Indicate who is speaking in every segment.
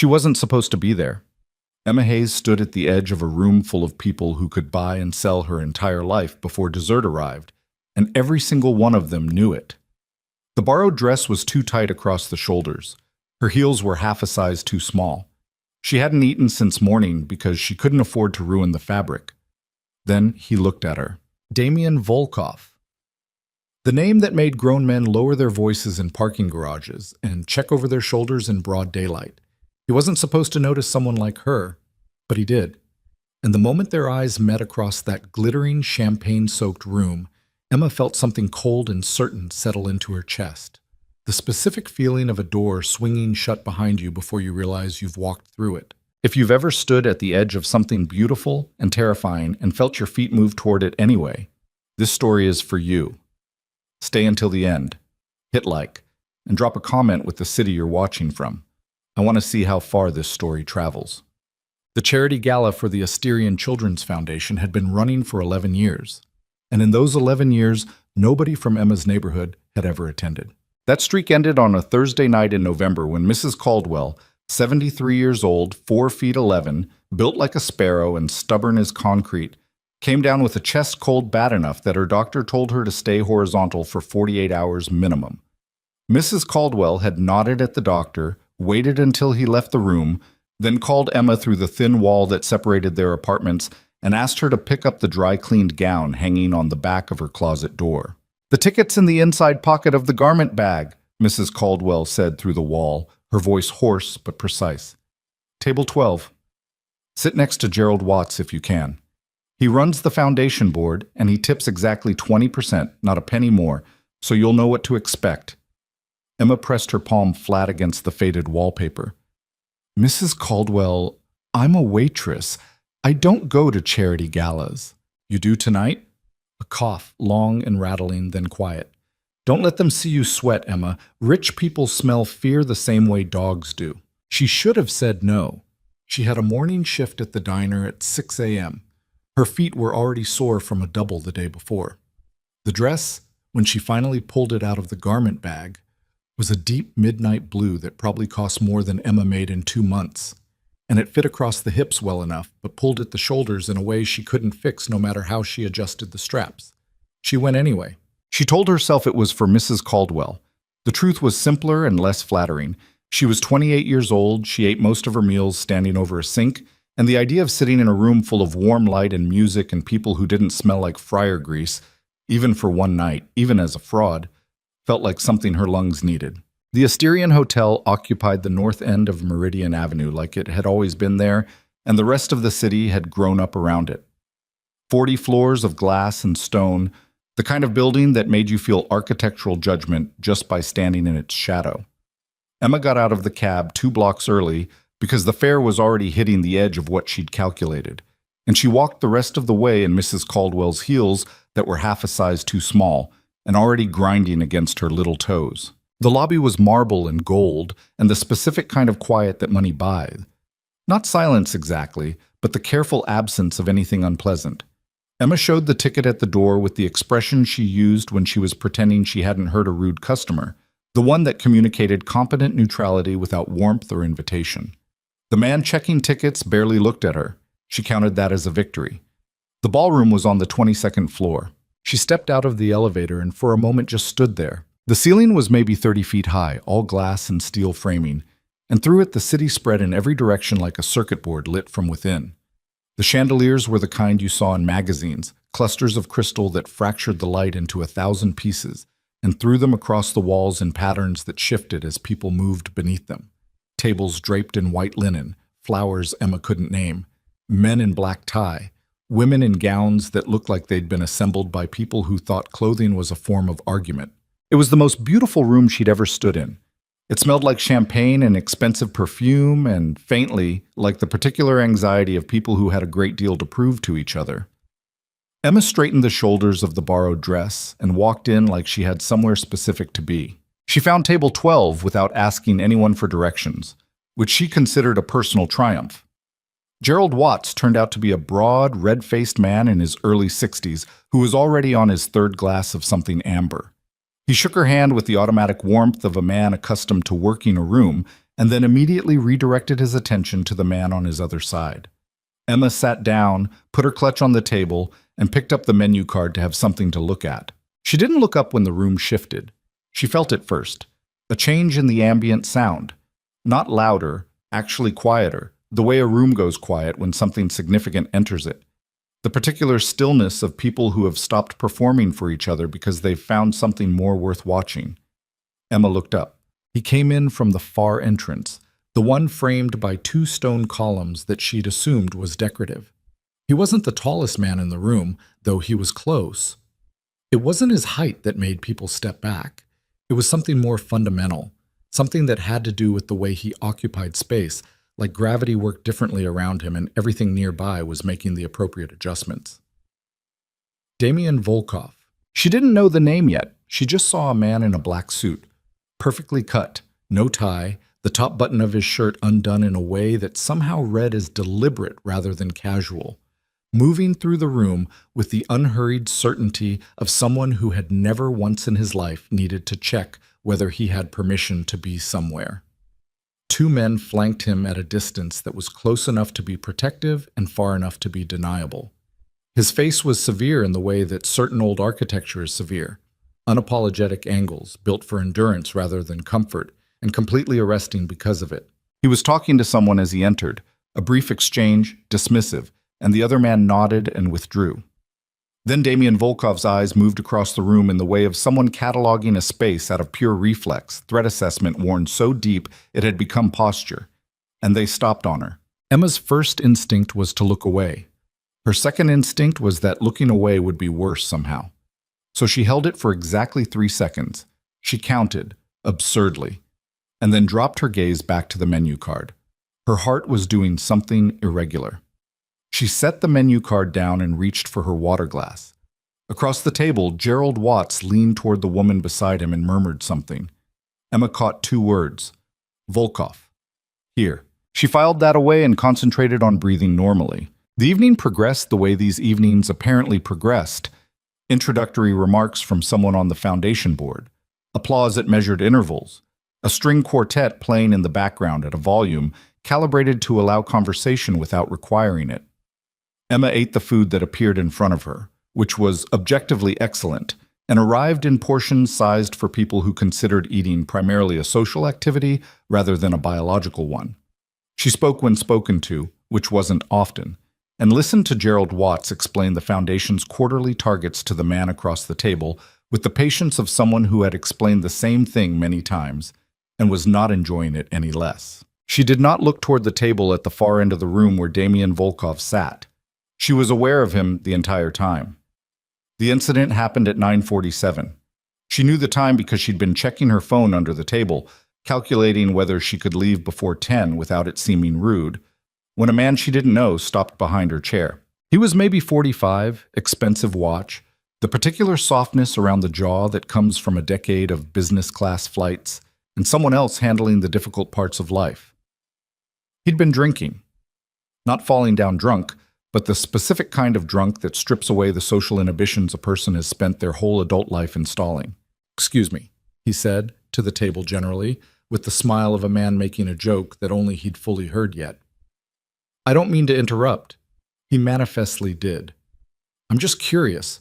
Speaker 1: She wasn't supposed to be there. Emma Hayes stood at the edge of a room full of people who could buy and sell her entire life before dessert arrived, and every single one of them knew it. The borrowed dress was too tight across the shoulders. Her heels were half a size too small. She hadn't eaten since morning because she couldn't afford to ruin the fabric. Then he looked at her. Damien Volkov. The name that made grown men lower their voices in parking garages and check over their shoulders in broad daylight. He wasn't supposed to notice someone like her, but he did. And the moment their eyes met across that glittering, champagne-soaked room, Emma felt something cold and certain settle into her chest. The specific feeling of a door swinging shut behind you before you realize you've walked through it. If you've ever stood at the edge of something beautiful and terrifying and felt your feet move toward it anyway, this story is for you. Stay until the end, hit like, and drop a comment with the city you're watching from. I want to see how far this story travels. The charity gala for the Asterian Children's Foundation had been running for 11 years, and in those 11 years, nobody from Emma's neighborhood had ever attended. That streak ended on a Thursday night in November when Mrs. Caldwell, 73 years old, 4 feet 11, built like a sparrow and stubborn as concrete, came down with a chest cold bad enough that her doctor told her to stay horizontal for 48 hours minimum. Mrs. Caldwell had nodded at the doctor, waited until he left the room, then called Emma through the thin wall that separated their apartments and asked her to pick up the dry-cleaned gown hanging on the back of her closet door. "The ticket's in the inside pocket of the garment bag," Mrs. Caldwell said through the wall, her voice hoarse but precise. "Table 12. Sit next to Gerald Watts if you can. He runs the foundation board, and he tips exactly 20%, not a penny more, so you'll know what to expect." Emma pressed her palm flat against the faded wallpaper. "Mrs. Caldwell, I'm a waitress. I don't go to charity galas." "You do tonight?" A cough, long and rattling, then quiet. "Don't let them see you sweat, Emma. Rich people smell fear the same way dogs do." She should have said no. She had a morning shift at the diner at 6 a.m. Her feet were already sore from a double the day before. The dress, when she finally pulled it out of the garment bag, was a deep midnight blue that probably cost more than Emma made in 2 months. And it fit across the hips well enough, but pulled at the shoulders in a way she couldn't fix no matter how she adjusted the straps. She went anyway. She told herself it was for Mrs. Caldwell. The truth was simpler and less flattering. She was 28 years old, she ate most of her meals standing over a sink, and the idea of sitting in a room full of warm light and music and people who didn't smell like fryer grease, even for one night, even as a fraud, felt like something her lungs needed. The Asterian Hotel occupied the north end of Meridian Avenue like it had always been there, and the rest of the city had grown up around it. 40 floors of glass and stone, the kind of building that made you feel architectural judgment just by standing in its shadow. Emma got out of the cab 2 blocks early because the fare was already hitting the edge of what she'd calculated, and she walked the rest of the way in Mrs. Caldwell's heels that were half a size too small and already grinding against her little toes. The lobby was marble and gold, and the specific kind of quiet that money buys. Not silence exactly, but the careful absence of anything unpleasant. Emma showed the ticket at the door with the expression she used when she was pretending she hadn't heard a rude customer, the one that communicated competent neutrality without warmth or invitation. The man checking tickets barely looked at her. She counted that as a victory. The ballroom was on the 22nd floor. She stepped out of the elevator and for a moment just stood there. The ceiling was maybe 30 feet high, all glass and steel framing, and through it the city spread in every direction like a circuit board lit from within. The chandeliers were the kind you saw in magazines, clusters of crystal that fractured the light into 1,000 pieces and threw them across the walls in patterns that shifted as people moved beneath them. Tables draped in white linen, flowers Emma couldn't name, men in black tie, women in gowns that looked like they'd been assembled by people who thought clothing was a form of argument. It was the most beautiful room she'd ever stood in. It smelled like champagne and expensive perfume, and faintly, like the particular anxiety of people who had a great deal to prove to each other. Emma straightened the shoulders of the borrowed dress and walked in like she had somewhere specific to be. She found table 12 without asking anyone for directions, which she considered a personal triumph. Gerald Watts turned out to be a broad, red-faced man in his early 60s who was already on his 3rd glass of something amber. He shook her hand with the automatic warmth of a man accustomed to working a room and then immediately redirected his attention to the man on his other side. Emma sat down, put her clutch on the table, and picked up the menu card to have something to look at. She didn't look up when the room shifted. She felt it first. A change in the ambient sound. Not louder, actually quieter, the way a room goes quiet when something significant enters it. The particular stillness of people who have stopped performing for each other because they've found something more worth watching. Emma looked up. He came in from the far entrance, the one framed by 2 stone columns that she'd assumed was decorative. He wasn't the tallest man in the room, though he was close. It wasn't his height that made people step back. It was something more fundamental, something that had to do with the way he occupied space, like gravity worked differently around him and everything nearby was making the appropriate adjustments. Damien Volkov. She didn't know the name yet. She just saw a man in a black suit, perfectly cut, no tie, the top button of his shirt undone in a way that somehow read as deliberate rather than casual, moving through the room with the unhurried certainty of someone who had never once in his life needed to check whether he had permission to be somewhere. 2 men flanked him at a distance that was close enough to be protective and far enough to be deniable. His face was severe in the way that certain old architecture is severe. Unapologetic angles, built for endurance rather than comfort, and completely arresting because of it. He was talking to someone as he entered, a brief exchange, dismissive, and the other man nodded and withdrew. Then Damien Volkov's eyes moved across the room in the way of someone cataloging a space out of pure reflex, threat assessment worn so deep it had become posture, and they stopped on her. Emma's first instinct was to look away. Her second instinct was that looking away would be worse somehow. So she held it for exactly 3 seconds. She counted, absurdly, and then dropped her gaze back to the menu card. Her heart was doing something irregular. She set the menu card down and reached for her water glass. Across the table, Gerald Watts leaned toward the woman beside him and murmured something. Emma caught 2 words. Volkov. Here. She filed that away and concentrated on breathing normally. The evening progressed the way these evenings apparently progressed. Introductory remarks from someone on the foundation board. Applause at measured intervals. A string quartet playing in the background at a volume calibrated to allow conversation without requiring it. Emma ate the food that appeared in front of her, which was objectively excellent, and arrived in portions sized for people who considered eating primarily a social activity rather than a biological one. She spoke when spoken to, which wasn't often, and listened to Gerald Watts explain the Foundation's quarterly targets to the man across the table with the patience of someone who had explained the same thing many times and was not enjoying it any less. She did not look toward the table at the far end of the room where Damien Volkov sat. She was aware of him the entire time. The incident happened at 9:47. She knew the time because she'd been checking her phone under the table, calculating whether she could leave before 10 without it seeming rude, when a man she didn't know stopped behind her chair. He was maybe 45, expensive watch, the particular softness around the jaw that comes from a decade of business-class flights, and someone else handling the difficult parts of life. He'd been drinking. Not falling down drunk, but the specific kind of drunk that strips away the social inhibitions a person has spent their whole adult life installing. "Excuse me," he said, to the table generally, with the smile of a man making a joke that only he'd fully heard yet. "I don't mean to interrupt." He manifestly did. "I'm just curious.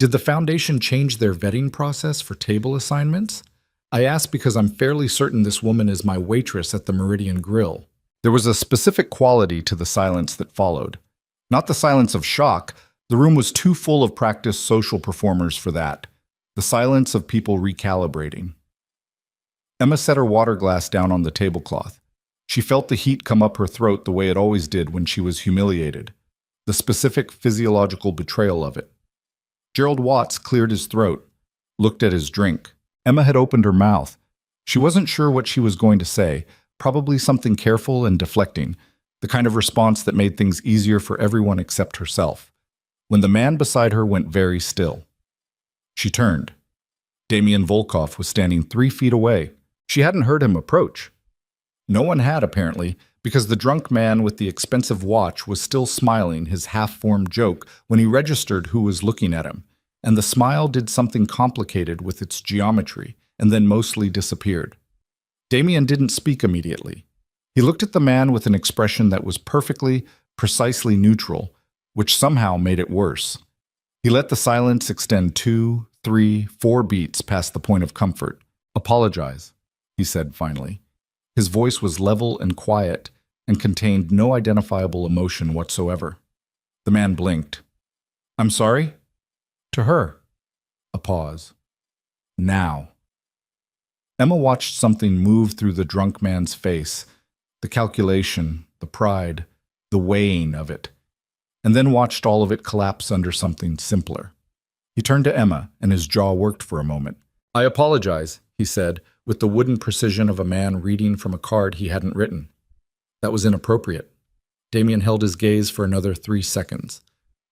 Speaker 1: Did the Foundation change their vetting process for table assignments? I ask because I'm fairly certain this woman is my waitress at the Meridian Grill." There was a specific quality to the silence that followed. Not the silence of shock. The room was too full of practiced social performers for that. The silence of people recalibrating. Emma set her water glass down on the tablecloth. She felt the heat come up her throat the way it always did when she was humiliated. The specific physiological betrayal of it. Gerald Watts cleared his throat, looked at his drink. Emma had opened her mouth. She wasn't sure what she was going to say, probably something careful and deflecting, the kind of response that made things easier for everyone except herself, when the man beside her went very still. She turned. Damien Volkov was standing 3 feet away. She hadn't heard him approach. No one had, apparently, because the drunk man with the expensive watch was still smiling his half-formed joke when he registered who was looking at him, and the smile did something complicated with its geometry and then mostly disappeared. Damien didn't speak immediately. He looked at the man with an expression that was perfectly, precisely neutral, which somehow made it worse. He let the silence extend 2, 3, 4 beats past the point of comfort. "Apologize," he said finally. His voice was level and quiet and contained no identifiable emotion whatsoever. The man blinked. "I'm sorry?" "To her." A pause. "Now." Emma watched something move through the drunk man's face, the calculation, the pride, the weighing of it, and then watched all of it collapse under something simpler. He turned to Emma, and his jaw worked for a moment. "I apologize," he said, with the wooden precision of a man reading from a card he hadn't written. "That was inappropriate." Damien held his gaze for another 3 seconds.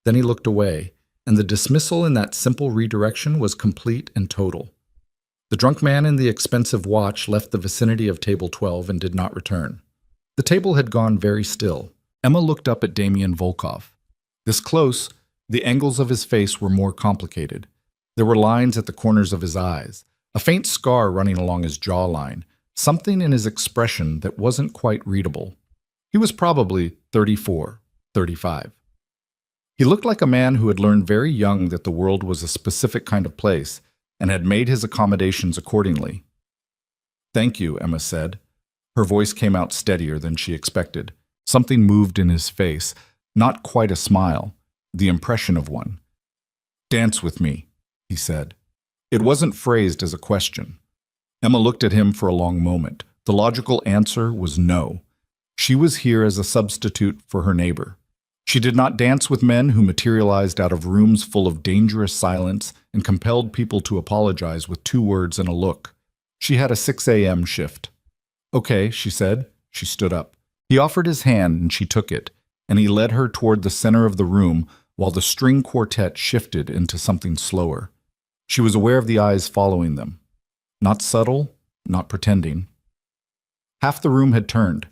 Speaker 1: Then he looked away, and the dismissal in that simple redirection was complete and total. The drunk man in the expensive watch left the vicinity of table 12 and did not return. The table had gone very still. Emma looked up at Damien Volkov. This close, the angles of his face were more complicated. There were lines at the corners of his eyes, a faint scar running along his jawline, something in his expression that wasn't quite readable. He was probably 34, 35. He looked like a man who had learned very young that the world was a specific kind of place and had made his accommodations accordingly. "Thank you," Emma said. Her voice came out steadier than she expected. Something moved in his face, not quite a smile, the impression of one. "Dance with me," he said. It wasn't phrased as a question. Emma looked at him for a long moment. The logical answer was no. She was here as a substitute for her neighbor. She did not dance with men who materialized out of rooms full of dangerous silence and compelled people to apologize with 2 words and a look. She had a 6 a.m. shift. "Okay," she said. She stood up. He offered his hand and she took it, and he led her toward the center of the room while the string quartet shifted into something slower. She was aware of the eyes following them. Not subtle, not pretending. Half the room had turned.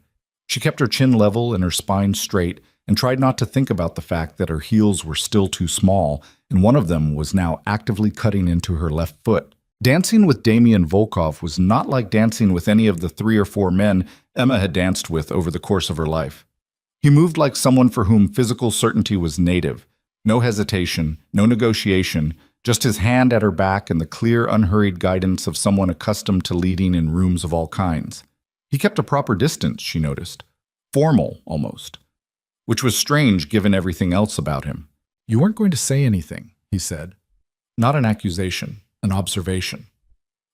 Speaker 1: She kept her chin level and her spine straight and tried not to think about the fact that her heels were still too small, and one of them was now actively cutting into her left foot. Dancing with Damien Volkov was not like dancing with any of the 3 or 4 men Emma had danced with over the course of her life. He moved like someone for whom physical certainty was native. No hesitation, no negotiation, just his hand at her back and the clear, unhurried guidance of someone accustomed to leading in rooms of all kinds. He kept a proper distance, she noticed. Formal, almost. Which was strange given everything else about him. "You weren't going to say anything," he said. Not an accusation, an observation.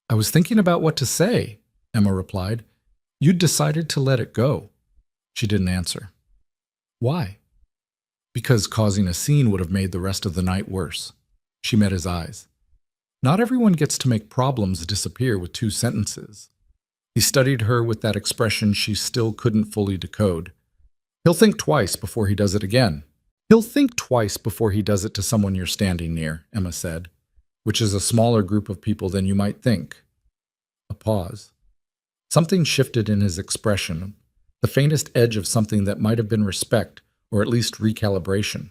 Speaker 1: "I was thinking about what to say," Emma replied. "You'd decided to let it go." She didn't answer. "Why?" "Because causing a scene would have made the rest of the night worse." She met his eyes. "Not everyone gets to make problems disappear with 2 sentences." He studied her with that expression she still couldn't fully decode. "He'll think twice before he does it again." "He'll think twice before he does it to someone you're standing near," Emma said, "which is a smaller group of people than you might think." A pause. Something shifted in his expression, the faintest edge of something that might have been respect, or at least recalibration.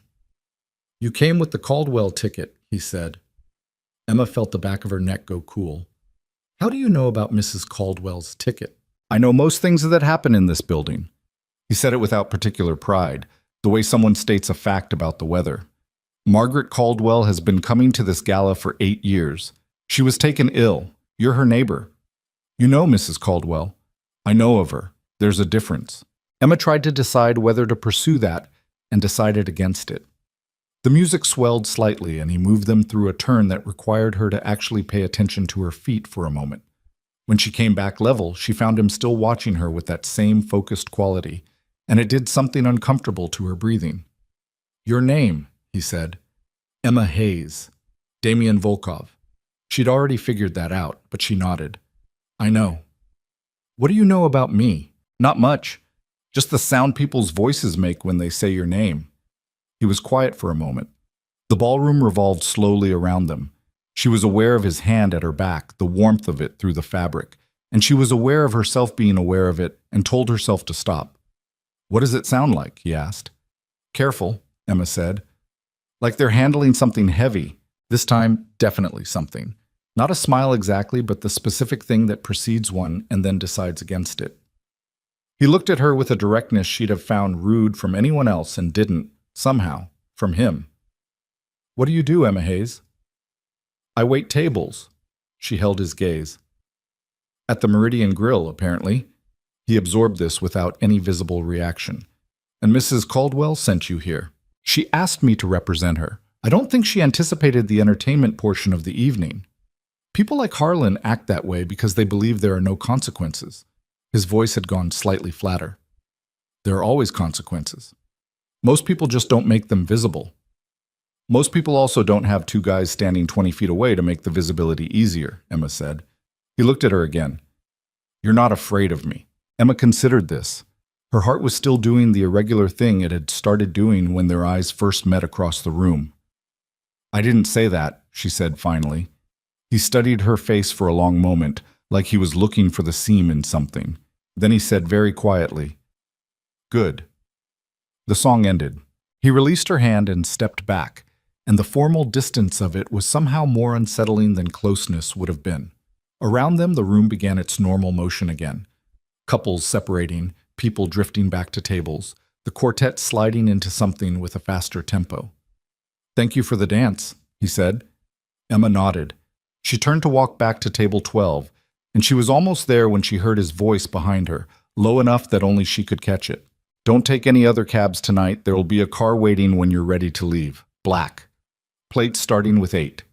Speaker 1: "You came with the Caldwell ticket," he said. Emma felt the back of her neck go cool. "How do you know about Mrs. Caldwell's ticket?" "I know most things that happen in this building." He said it without particular pride, the way someone states a fact about the weather. "Margaret Caldwell has been coming to this gala for 8 years. She was taken ill. You're her neighbor." "You know Mrs. Caldwell." "I know of her. There's a difference." Emma tried to decide whether to pursue that and decided against it. The music swelled slightly, and he moved them through a turn that required her to actually pay attention to her feet for a moment. When she came back level, she found him still watching her with that same focused quality, and it did something uncomfortable to her breathing. "Your name," he said. "Emma Hayes. Damien Volkov." She'd already figured that out, but she nodded. "I know." "What do you know about me?" "Not much. Just the sound people's voices make when they say your name." He was quiet for a moment. The ballroom revolved slowly around them. She was aware of his hand at her back, the warmth of it through the fabric, and she was aware of herself being aware of it and told herself to stop. "What does it sound like?" he asked. "Careful," Emma said. "Like they're handling something heavy. This time, definitely something. Not a smile exactly, but the specific thing that precedes one and then decides against it. He looked at her with a directness she'd have found rude from anyone else and didn't, somehow, from him. What do you do, Emma Hayes? I wait tables. She held his gaze. At the Meridian Grill, apparently. He absorbed this without any visible reaction. And Mrs. Caldwell sent you here. She asked me to represent her. I don't think she anticipated the entertainment portion of the evening. People like Harlan act that way because they believe there are no consequences. His voice had gone slightly flatter. There are always consequences. Most people just don't make them visible. Most people also don't have two guys standing 20 feet away to make the visibility easier, Emma said. He looked at her again. You're not afraid of me. Emma considered this. Her heart was still doing the irregular thing it had started doing when their eyes first met across the room. I didn't say that, she said finally. He studied her face for a long moment, like he was looking for the seam in something. Then he said very quietly, Good. The song ended. He released her hand and stepped back, and the formal distance of it was somehow more unsettling than closeness would have been. Around them, the room began its normal motion again. Couples separating, people drifting back to tables, the quartet sliding into something with a faster tempo. Thank you for the dance, he said. Emma nodded. She turned to walk back to table 12, and she was almost there when she heard his voice behind her, low enough that only she could catch it. Don't take any other cabs tonight. There will be a car waiting when you're ready to leave. Black. Plate starting with 8.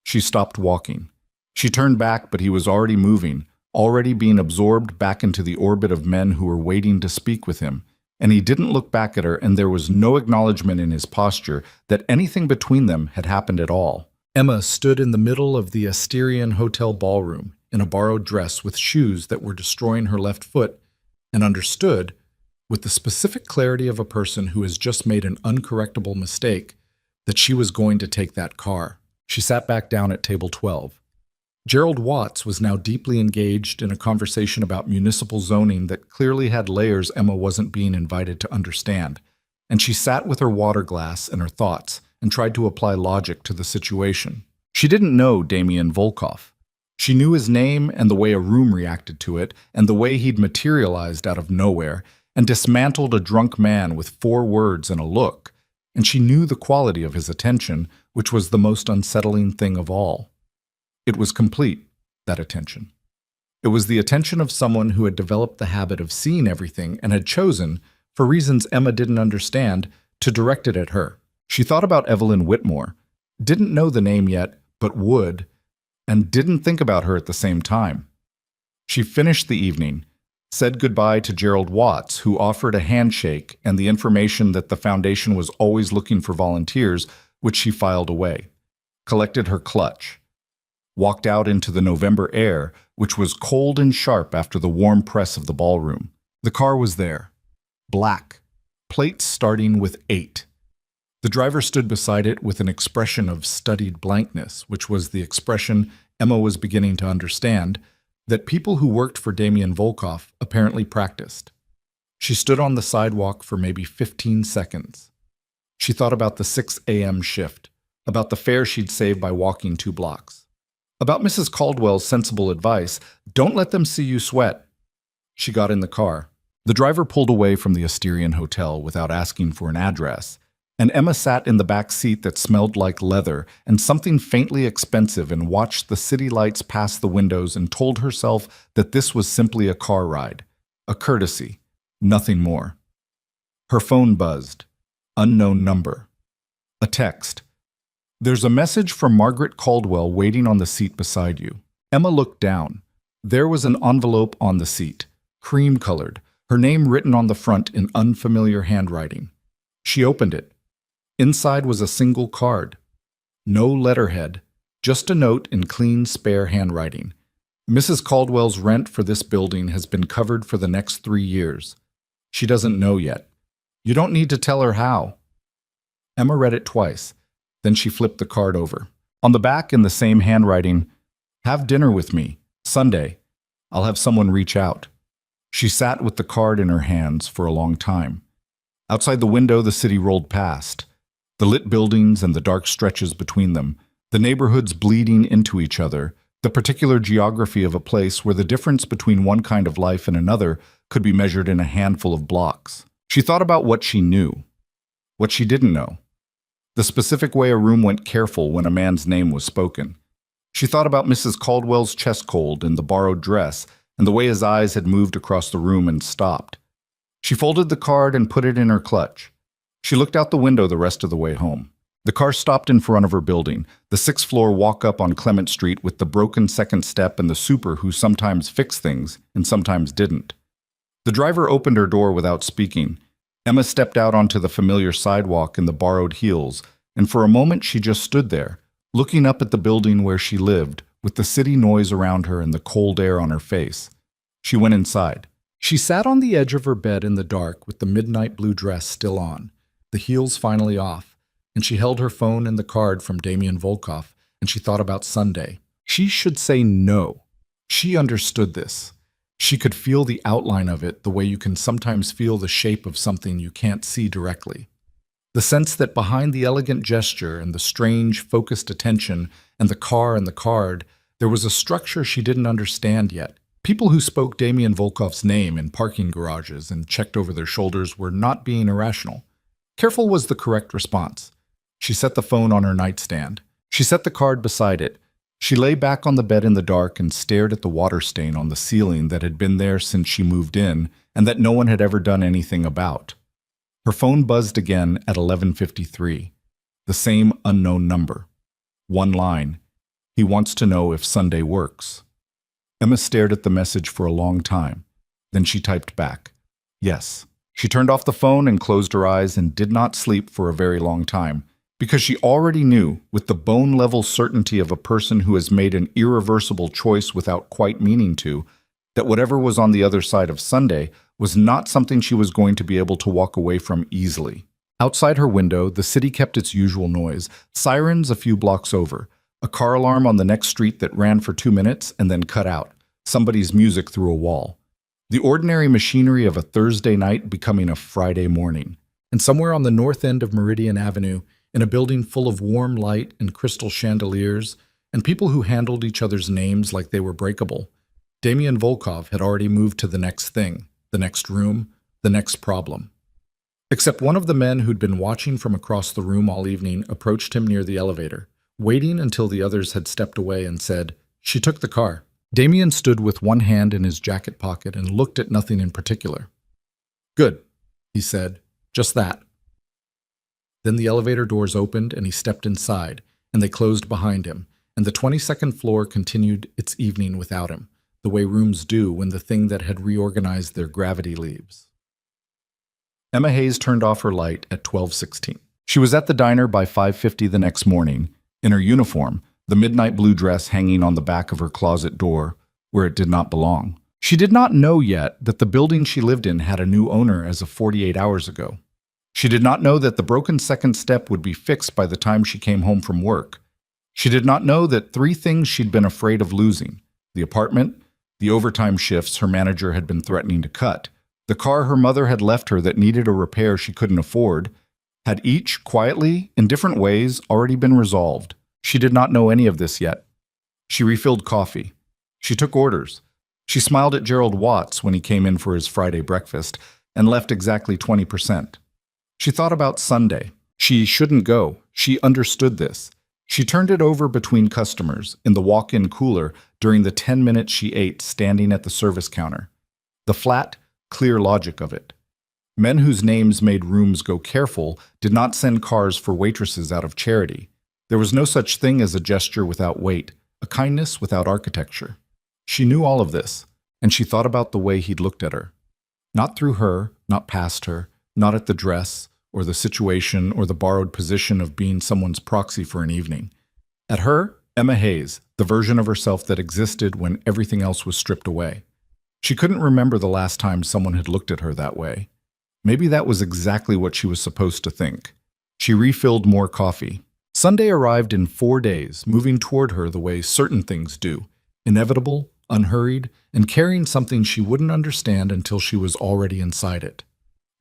Speaker 1: She stopped walking. She turned back, but he was already moving, already being absorbed back into the orbit of men who were waiting to speak with him, and he didn't look back at her, and there was no acknowledgement in his posture that anything between them had happened at all. Emma stood in the middle of the Asterian Hotel ballroom, in a borrowed dress with shoes that were destroying her left foot, and understood, with the specific clarity of a person who has just made an uncorrectable mistake, that she was going to take that car. She sat back down at table 12. Gerald Watts was now deeply engaged in a conversation about municipal zoning that clearly had layers Emma wasn't being invited to understand, and she sat with her water glass and her thoughts and tried to apply logic to the situation. She didn't know Damien Volkov. She knew his name and the way a room reacted to it and the way he'd materialized out of nowhere and dismantled a drunk man with 4 words and a look, and she knew the quality of his attention, which was the most unsettling thing of all. It was complete, that attention. It was the attention of someone who had developed the habit of seeing everything and had chosen, for reasons Emma didn't understand, to direct it at her. She thought about Evelyn Whitmore, didn't know the name yet, but would, and didn't think about her at the same time. She finished the evening, said goodbye to Gerald Watts, who offered a handshake and the information that the foundation was always looking for volunteers, which she filed away, collected her clutch, walked out into the November air, which was cold and sharp after the warm press of the ballroom. The car was there, black, plates starting with 8. The driver stood beside it with an expression of studied blankness, which was the expression Emma was beginning to understand, that people who worked for Damien Volkov apparently practiced. She stood on the sidewalk for maybe 15 seconds. She thought about the 6 a.m. shift, about the fare she'd save by walking 2 blocks, about Mrs. Caldwell's sensible advice, don't let them see you sweat. She got in the car. The driver pulled away from the Asterian Hotel without asking for an address, and Emma sat in the back seat that smelled like leather and something faintly expensive and watched the city lights pass the windows and told herself that this was simply a car ride, a courtesy, nothing more. Her phone buzzed. Unknown number. A text. There's a message from Margaret Caldwell waiting on the seat beside you. Emma looked down. There was an envelope on the seat, cream-colored, her name written on the front in unfamiliar handwriting. She opened it. Inside was a single card. No letterhead, just a note in clean, spare handwriting. Mrs. Caldwell's rent for this building has been covered for the next 3 years. She doesn't know yet. You don't need to tell her how. Emma read it twice. Then she flipped the card over. On the back, in the same handwriting, have dinner with me, Sunday. I'll have someone reach out. She sat with the card in her hands for a long time. Outside the window, the city rolled past. The lit buildings and the dark stretches between them, The neighborhoods bleeding into each other, the particular geography of a place where the difference between one kind of life and another could be measured in a handful of blocks. She thought about what she knew, what she didn't know, the specific way a room went careful when a man's name was spoken. She thought about Mrs. Caldwell's chest cold in the borrowed dress and the way his eyes had moved across the room and stopped. She folded the card and put it in her clutch. She looked out the window the rest of the way home. The car stopped in front of her building, the sixth-floor walk-up on Clement Street with the broken second step and the super who sometimes fixed things and sometimes didn't. The driver opened her door without speaking. Emma stepped out onto the familiar sidewalk in the borrowed heels, and for a moment she just stood there, looking up at the building where she lived, with the city noise around her and the cold air on her face. She went inside. She sat on the edge of her bed in the dark with the midnight blue dress still on, the heels finally off, and she held her phone and the card from Damien Volkov, and she thought about Sunday. She should say no. She understood this. She could feel the outline of it the way you can sometimes feel the shape of something you can't see directly. The sense that behind the elegant gesture and the strange, focused attention and the car and the card, there was a structure she didn't understand yet. People who spoke Damien Volkov's name in parking garages and checked over their shoulders were not being irrational. Careful was the correct response. She set the phone on her nightstand. She set the card beside it. She lay back on the bed in the dark and stared at the water stain on the ceiling that had been there since she moved in and that no one had ever done anything about. Her phone buzzed again at 11:53. The same unknown number. One line. He wants to know if Sunday works. Emma stared at the message for a long time. Then she typed back, yes. She turned off the phone and closed her eyes and did not sleep for a very long time, because she already knew, with the bone-level certainty of a person who has made an irreversible choice without quite meaning to, that whatever was on the other side of Sunday was not something she was going to be able to walk away from easily. Outside her window, the city kept its usual noise, sirens a few blocks over, a car alarm on the next street that ran for 2 minutes and then cut out, somebody's music through a wall. The ordinary machinery of a Thursday night becoming a Friday morning. And somewhere on the north end of Meridian Avenue, in a building full of warm light and crystal chandeliers, and people who handled each other's names like they were breakable, Damien Volkov had already moved to the next thing, the next room, the next problem. Except one of the men who'd been watching from across the room all evening approached him near the elevator, waiting until the others had stepped away and said, "She took the car." Damien stood with one hand in his jacket pocket and looked at nothing in particular. "Good," he said, "just that." Then the elevator doors opened and he stepped inside, and they closed behind him, and the 22nd floor continued its evening without him, the way rooms do when the thing that had reorganized their gravity leaves. Emma Hayes turned off her light at 12:16. She was at the diner by 5:50 the next morning, in her uniform, the midnight blue dress hanging on the back of her closet door, where it did not belong. She did not know yet that the building she lived in had a new owner as of 48 hours ago. She did not know that the broken second step would be fixed by the time she came home from work. She did not know that 3 things she'd been afraid of losing: the apartment, the overtime shifts her manager had been threatening to cut, the car her mother had left her that needed a repair she couldn't afford, had each, quietly, in different ways, already been resolved. She did not know any of this yet. She refilled coffee. She took orders. She smiled at Gerald Watts when he came in for his Friday breakfast and left exactly 20%. She thought about Sunday. She shouldn't go. She understood this. She turned it over between customers in the walk-in cooler during the 10 minutes she ate standing at the service counter. The flat, clear logic of it. Men whose names made rooms go careful did not send cars for waitresses out of charity. There was no such thing as a gesture without weight, a kindness without architecture. She knew all of this, and she thought about the way he'd looked at her. Not through her, not past her, not at the dress, or the situation, or the borrowed position of being someone's proxy for an evening. At her, Emma Hayes, the version of herself that existed when everything else was stripped away. She couldn't remember the last time someone had looked at her that way. Maybe that was exactly what she was supposed to think. She refilled more coffee. Sunday arrived in 4 days, moving toward her the way certain things do, inevitable, unhurried, and carrying something she wouldn't understand until she was already inside it.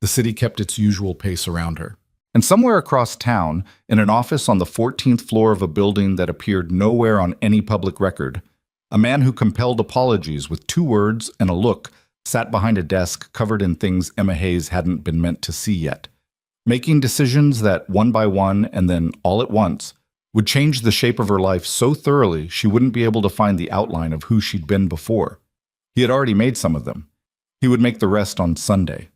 Speaker 1: The city kept its usual pace around her. And somewhere across town, in an office on the 14th floor of a building that appeared nowhere on any public record, a man who compelled apologies with 2 words and a look sat behind a desk covered in things Emma Hayes hadn't been meant to see yet, making decisions that, one by one and then all at once, would change the shape of her life so thoroughly she wouldn't be able to find the outline of who she'd been before. He had already made some of them. He would make the rest on Sunday.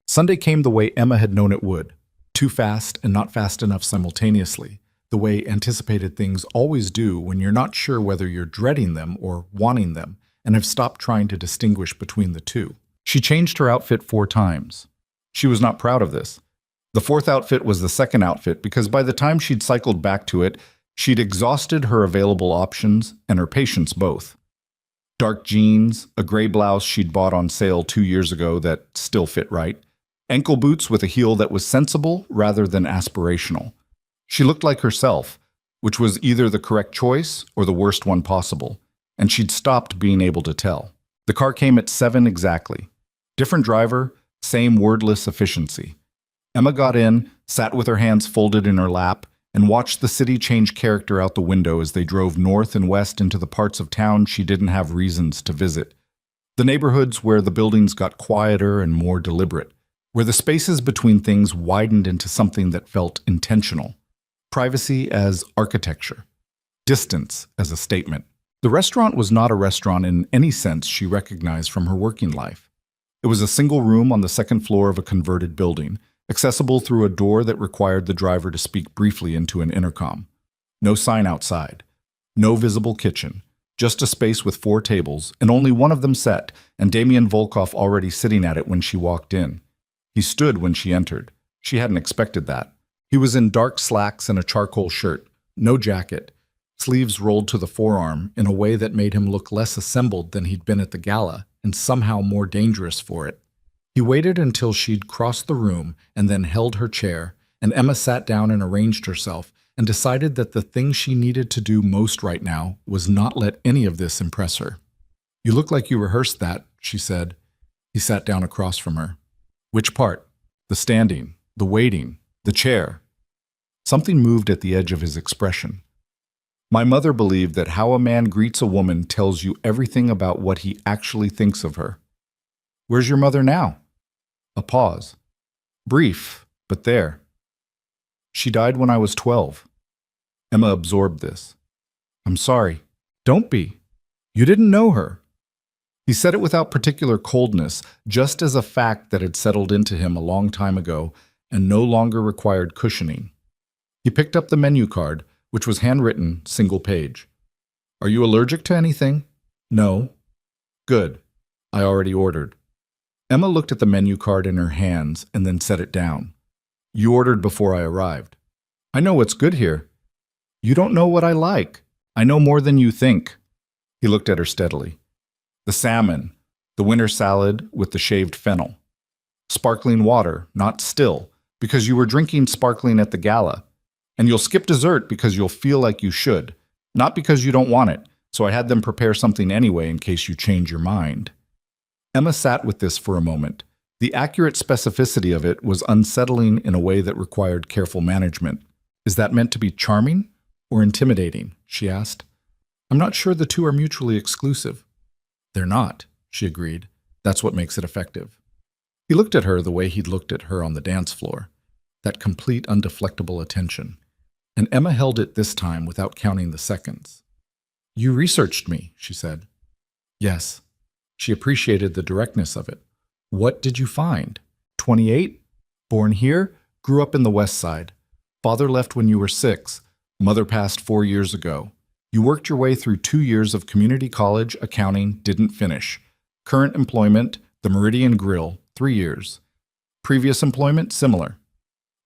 Speaker 1: Sunday came the way Emma had known it would, too fast and not fast enough simultaneously, the way anticipated things always do when you're not sure whether you're dreading them or wanting them, and have stopped trying to distinguish between the two. She changed her outfit 4 times. She was not proud of this. The 4th outfit was the second outfit because by the time she'd cycled back to it, she'd exhausted her available options and her patience both. Dark jeans, a gray blouse she'd bought on sale 2 years ago that still fit right, ankle boots with a heel that was sensible rather than aspirational. She looked like herself, which was either the correct choice or the worst one possible, and she'd stopped being able to tell. The car came at 7 exactly. Different driver, same wordless efficiency. Emma got in, sat with her hands folded in her lap, and watched the city change character out the window as they drove north and west into the parts of town she didn't have reasons to visit. The neighborhoods where the buildings got quieter and more deliberate, where the spaces between things widened into something that felt intentional. Privacy as architecture. Distance as a statement. The restaurant was not a restaurant in any sense she recognized from her working life. It was a single room on the 2nd floor of a converted building, accessible through a door that required the driver to speak briefly into an intercom. No sign outside. No visible kitchen. Just a space with 4 tables, and only one of them set, and Damian Volkov already sitting at it when she walked in. He stood when she entered. She hadn't expected that. He was in dark slacks and a charcoal shirt, no jacket, sleeves rolled to the forearm in a way that made him look less assembled than he'd been at the gala, and somehow more dangerous for it. He waited until she'd crossed the room and then held her chair, and Emma sat down and arranged herself and decided that the thing she needed to do most right now was not let any of this impress her. "You look like you rehearsed that," she said. He sat down across from her. "Which part? The standing, the waiting, the chair?" Something moved at the edge of his expression. "My mother believed that how a man greets a woman tells you everything about what he actually thinks of her." "Where's your mother now?" A pause. Brief, but there. "She died when I was 12. Emma absorbed this. "I'm sorry." "Don't be. You didn't know her." He said it without particular coldness, just as a fact that had settled into him a long time ago and no longer required cushioning. He picked up the menu card, which was handwritten, single page. "Are you allergic to anything?" "No." "Good. I already ordered." Emma looked at the menu card in her hands and then set it down. "You ordered before I arrived." "I know what's good here." "You don't know what I like." "I know more than you think." He looked at her steadily. "The salmon, the winter salad with the shaved fennel. Sparkling water, not still, because you were drinking sparkling at the gala. And you'll skip dessert because you'll feel like you should, not because you don't want it, so I had them prepare something anyway in case you change your mind." Emma sat with this for a moment. The accurate specificity of it was unsettling in a way that required careful management. "Is that meant to be charming or intimidating?" she asked. "I'm not sure the two are mutually exclusive." "They're not," she agreed. "That's what makes it effective." He looked at her the way he'd looked at her on the dance floor, that complete, undeflectable attention. And Emma held it this time without counting the seconds. "You researched me," she said. "Yes." She appreciated the directness of it. "What did you find?" 28? Born here? Grew up in the West Side. Father left when you were 6. Mother passed 4 years ago. You worked your way through 2 years of community college, accounting, didn't finish. Current employment, the Meridian Grill, 3 years. Previous employment, similar.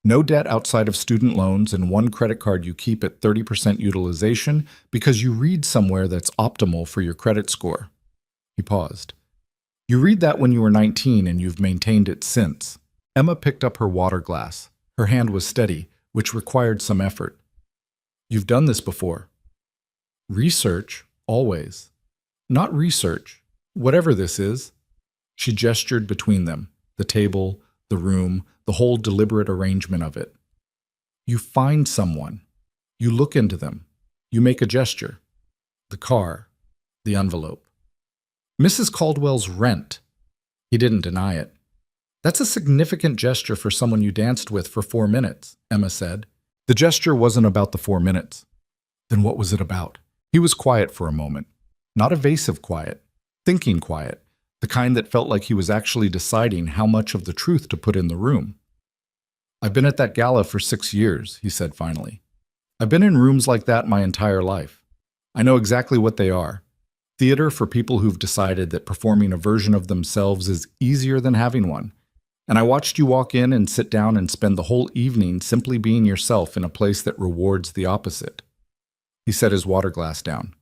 Speaker 1: No debt outside of student loans and 1 credit card you keep at 30% utilization because you read somewhere that's optimal for your credit score." He paused. "You read that when you were 19 and you've maintained it since." Emma picked up her water glass. Her hand was steady, which required some effort. "You've done this before." "Research, always." "Not research. Whatever this is." She gestured between them, the table, the room, the whole deliberate arrangement of it. You find someone. You look into them. You make a gesture. The car. The envelope. Mrs. Caldwell's rent. He didn't deny it. That's a significant gesture for someone you danced with for 4 minutes, Emma said. The gesture wasn't about the 4 minutes. Then what was it about? He was quiet for a moment. Not evasive quiet. Thinking quiet. The kind that felt like he was actually deciding how much of the truth to put in the room. I've been at that gala for 6 years, he said finally. I've been in rooms like that my entire life. I know exactly what they are. Theater for people who've decided that performing a version of themselves is easier than having one. And I watched you walk in and sit down and spend the whole evening simply being yourself in a place that rewards the opposite. He set his water glass down.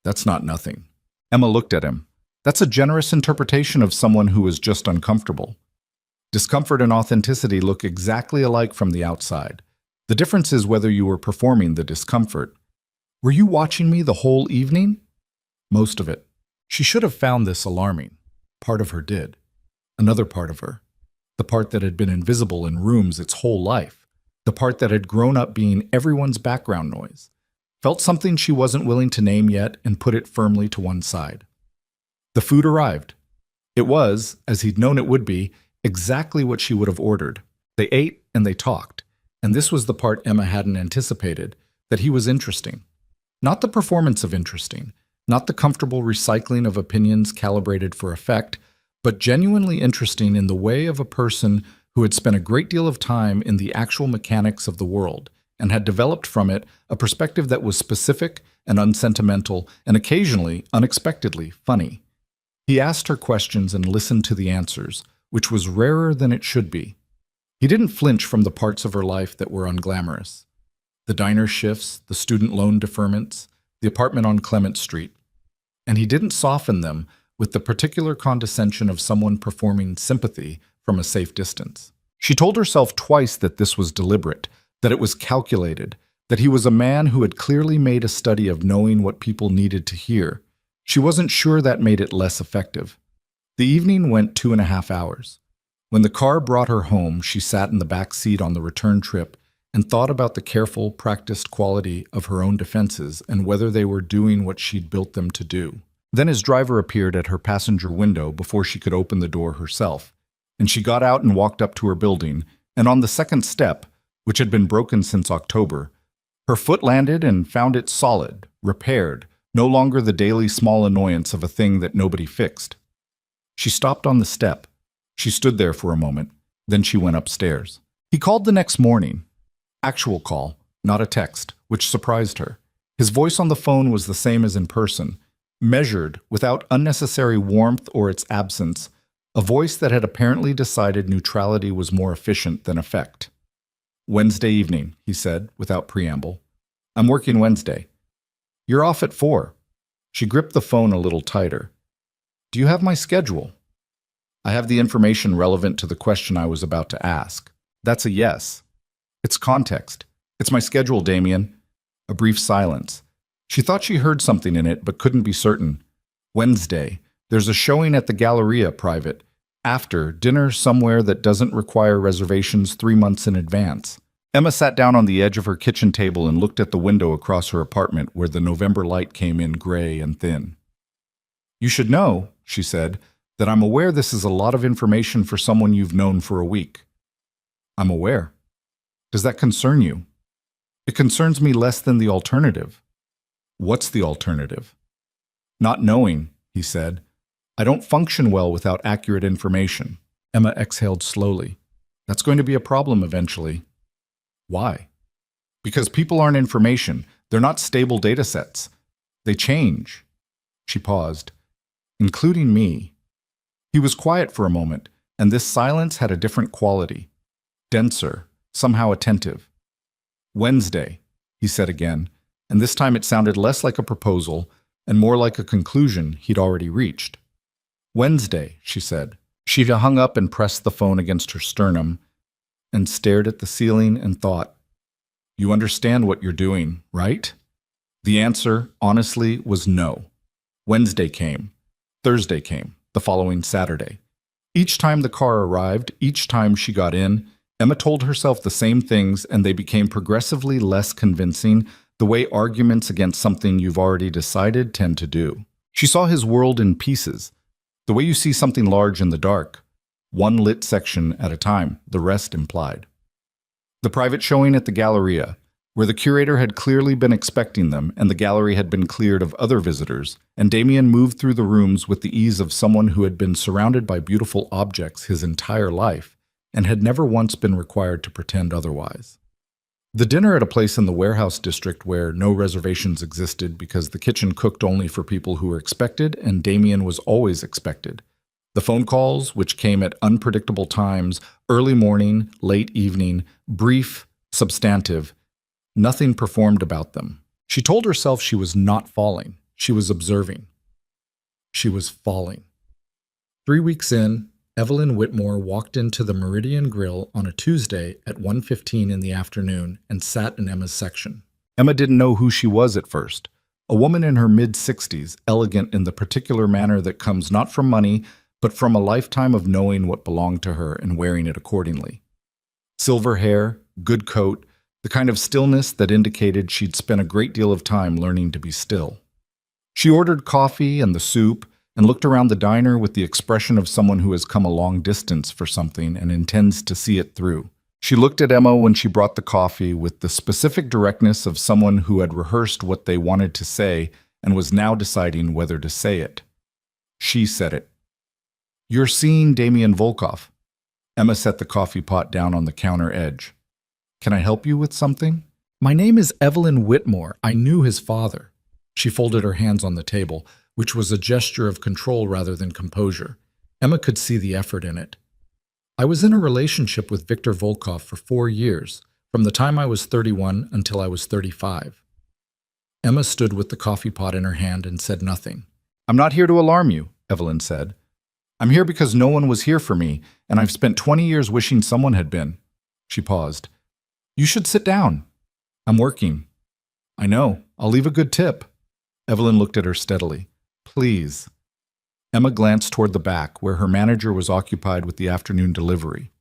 Speaker 1: That's not nothing. Emma looked at him. That's a generous interpretation of someone who is just uncomfortable. Discomfort and authenticity look exactly alike from the outside. The difference is whether you were performing the discomfort. Were you watching me the whole evening? Most of it. She should have found this alarming. Part of her did. Another part of her. The part that had been invisible in rooms its whole life. The part that had grown up being everyone's background noise. Felt something she wasn't willing to name yet and put it firmly to one side. The food arrived. It was, as he'd known it would be, exactly what she would have ordered. They ate and they talked. And this was the part Emma hadn't anticipated, that he was interesting. Not the performance of interesting. Not the comfortable recycling of opinions calibrated for effect, but genuinely interesting in the way of a person who had spent a great deal of time in the actual mechanics of the world and had developed from it a perspective that was specific and unsentimental and occasionally, unexpectedly, funny. He asked her questions and listened to the answers, which was rarer than it should be. He didn't flinch from the parts of her life that were unglamorous. The diner shifts, the student loan deferments, the apartment on Clement Street. And he didn't soften them with the particular condescension of someone performing sympathy from a safe distance. She told herself twice that this was deliberate, that it was calculated, that he was a man who had clearly made a study of knowing what people needed to hear. She wasn't sure that made it less effective. The evening went 2.5 hours. When the car brought her home, she sat in the back seat on the return trip and thought about the careful, practiced quality of her own defenses and whether they were doing what she'd built them to do. Then his driver appeared at her passenger window before she could open the door herself, and she got out and walked up to her building, and on the second step, which had been broken since October, her foot landed and found it solid, repaired, no longer the daily small annoyance of a thing that nobody fixed. She stopped on the step. She stood there for a moment, then she went upstairs. He called the next morning. Actual call, not a text, which surprised her. His voice on the phone was the same as in person, measured, without unnecessary warmth or its absence, a voice that had apparently decided neutrality was more efficient than effect. Wednesday evening, he said, without preamble. I'm working Wednesday. You're off at 4. She gripped the phone a little tighter. Do you have my schedule? I have the information relevant to the question I was about to ask. That's a yes. It's context. It's my schedule, Damien. A brief silence. She thought she heard something in it, but couldn't be certain. Wednesday. There's a showing at the Galleria private. After, dinner somewhere that doesn't require reservations 3 months in advance. Emma sat down on the edge of her kitchen table and looked at the window across her apartment where the November light came in gray and thin. You should know, she said, that I'm aware this is a lot of information for someone you've known for a week. I'm aware. Does that concern you? It concerns me less than the alternative. What's the alternative? Not knowing, he said. I don't function well without accurate information. Emma exhaled slowly. That's going to be a problem eventually. Why? Because people aren't information. They're not stable data sets. They change. She paused. Including me. He was quiet for a moment, and this silence had a different quality. Denser, somehow attentive. Wednesday, he said again, and this time it sounded less like a proposal and more like a conclusion he'd already reached. Wednesday, she said. She hung up and pressed the phone against her sternum and stared at the ceiling and thought, You understand what you're doing, right? The answer, honestly, was no. Wednesday came. Thursday came, the following Saturday. Each time the car arrived, each time she got in, Emma told herself the same things and they became progressively less convincing, the way arguments against something you've already decided tend to do. She saw his world in pieces, the way you see something large in the dark, one lit section at a time, the rest implied. The private showing at the Galleria, where the curator had clearly been expecting them and the gallery had been cleared of other visitors, and Damien moved through the rooms with the ease of someone who had been surrounded by beautiful objects his entire life and had never once been required to pretend otherwise. The dinner at a place in the warehouse district where no reservations existed because the kitchen cooked only for people who were expected and Damien was always expected. The phone calls, which came at unpredictable times, early morning, late evening, brief, substantive, nothing performed about them. She told herself she was not falling. She was observing. She was falling. 3 weeks in, Evelyn Whitmore walked into the Meridian Grill on a Tuesday at 1:15 in the afternoon and sat in Emma's section. Emma didn't know who she was at first. A woman in her mid-60s, elegant in the particular manner that comes not from money, but from a lifetime of knowing what belonged to her and wearing it accordingly. Silver hair, good coat, the kind of stillness that indicated she'd spent a great deal of time learning to be still. She ordered coffee and the soup and looked around the diner with the expression of someone who has come a long distance for something and intends to see it through. She looked at Emma when she brought the coffee with the specific directness of someone who had rehearsed what they wanted to say and was now deciding whether to say it. She said it. "You're seeing Damien Volkov." Emma set the coffee pot down on the counter edge. "Can I help you with something?" "My name is Evelyn Whitmore. I knew his father." She folded her hands on the table, which was a gesture of control rather than composure. Emma could see the effort in it. "I was in a relationship with Victor Volkov for 4 years, from the time I was 31 until I was 35. Emma stood with the coffee pot in her hand and said nothing. "I'm not here to alarm you," Evelyn said. "I'm here because no one was here for me, and I've spent 20 years wishing someone had been." She paused. "You should sit down." "I'm working." "I know. I'll leave a good tip." Evelyn looked at her steadily. "Please." Emma glanced toward the back, where her manager was occupied with the afternoon delivery.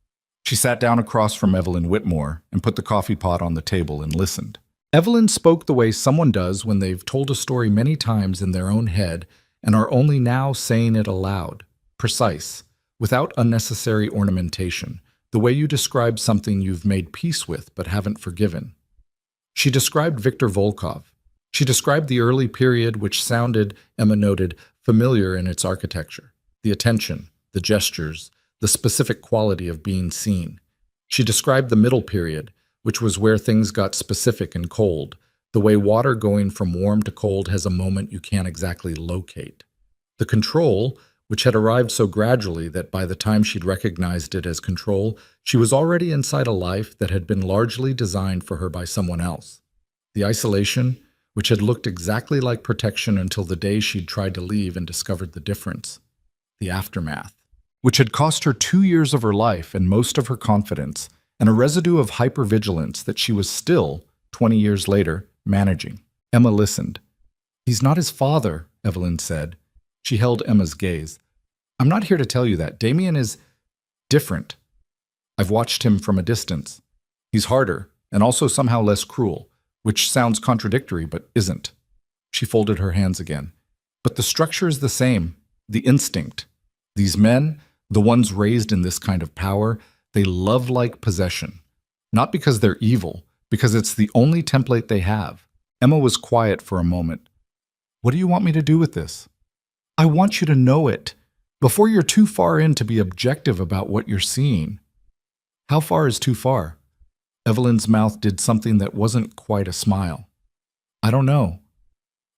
Speaker 1: She sat down across from Evelyn Whitmore and put the coffee pot on the table and listened. Evelyn spoke the way someone does when they've told a story many times in their own head and are only now saying it aloud. Precise, without unnecessary ornamentation, the way you describe something you've made peace with but haven't forgiven. She described Victor Volkov. She described the early period which sounded, Emma noted, familiar in its architecture, the attention, the gestures, the specific quality of being seen. She described the middle period, which was where things got specific and cold, the way water going from warm to cold has a moment you can't exactly locate. The control, which had arrived so gradually that by the time she'd recognized it as control, she was already inside a life that had been largely designed for her by someone else. The isolation, which had looked exactly like protection until the day she'd tried to leave and discovered the difference. The aftermath, which had cost her 2 years of her life and most of her confidence, and a residue of hypervigilance that she was still, 20 years later, managing. Emma listened. "He's not his father," Evelyn said. She held Emma's gaze. "I'm not here to tell you that. Damien is different. I've watched him from a distance. He's harder, and also somehow less cruel, which sounds contradictory but isn't." She folded her hands again. "But the structure is the same, the instinct. These men, the ones raised in this kind of power, they love like possession. Not because they're evil, because it's the only template they have." Emma was quiet for a moment. "What do you want me to do with this?" "I want you to know it, before you're too far in to be objective about what you're seeing." "How far is too far?" Evelyn's mouth did something that wasn't quite a smile. "I don't know.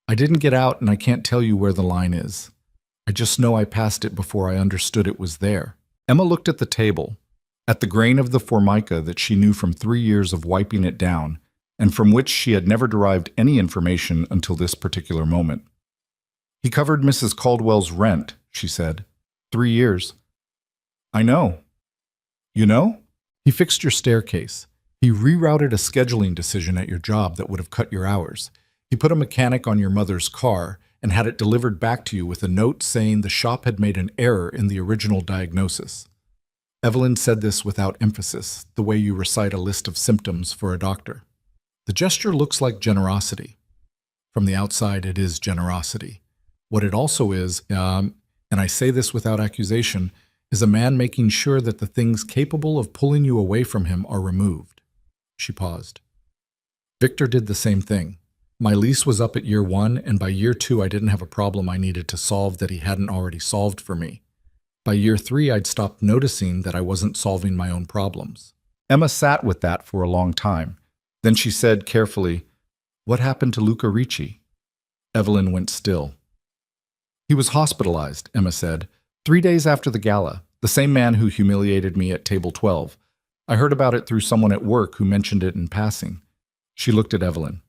Speaker 1: I didn't get out and I can't tell you where the line is. I just know I passed it before I understood it was there." Emma looked at the table, at the grain of the formica that she knew from 3 years of wiping it down, and from which she had never derived any information until this particular moment. "He covered Mrs. Caldwell's rent," she said. 3 years. "I know." "You know? He fixed your staircase. He rerouted a scheduling decision at your job that would have cut your hours. He put a mechanic on your mother's car, and had it delivered back to you with a note saying the shop had made an error in the original diagnosis. Evelyn said this without emphasis, the way you recite a list of symptoms for a doctor. The gesture looks like generosity. From the outside, it is generosity. What it also is, and I say this without accusation, is a man making sure that the things capable of pulling you away from him are removed. She paused. Victor did the same thing. My lease was up at year 1, and by year 2 I didn't have a problem I needed to solve that he hadn't already solved for me. By year 3 I'd stopped noticing that I wasn't solving my own problems. Emma sat with that for a long time. Then she said carefully, "What happened to Luca Ricci?" Evelyn went still. "He was hospitalized," Emma said, 3 days after the gala, the same man who humiliated me at table 12. I heard about it through someone at work who mentioned it in passing. She looked at Evelyn.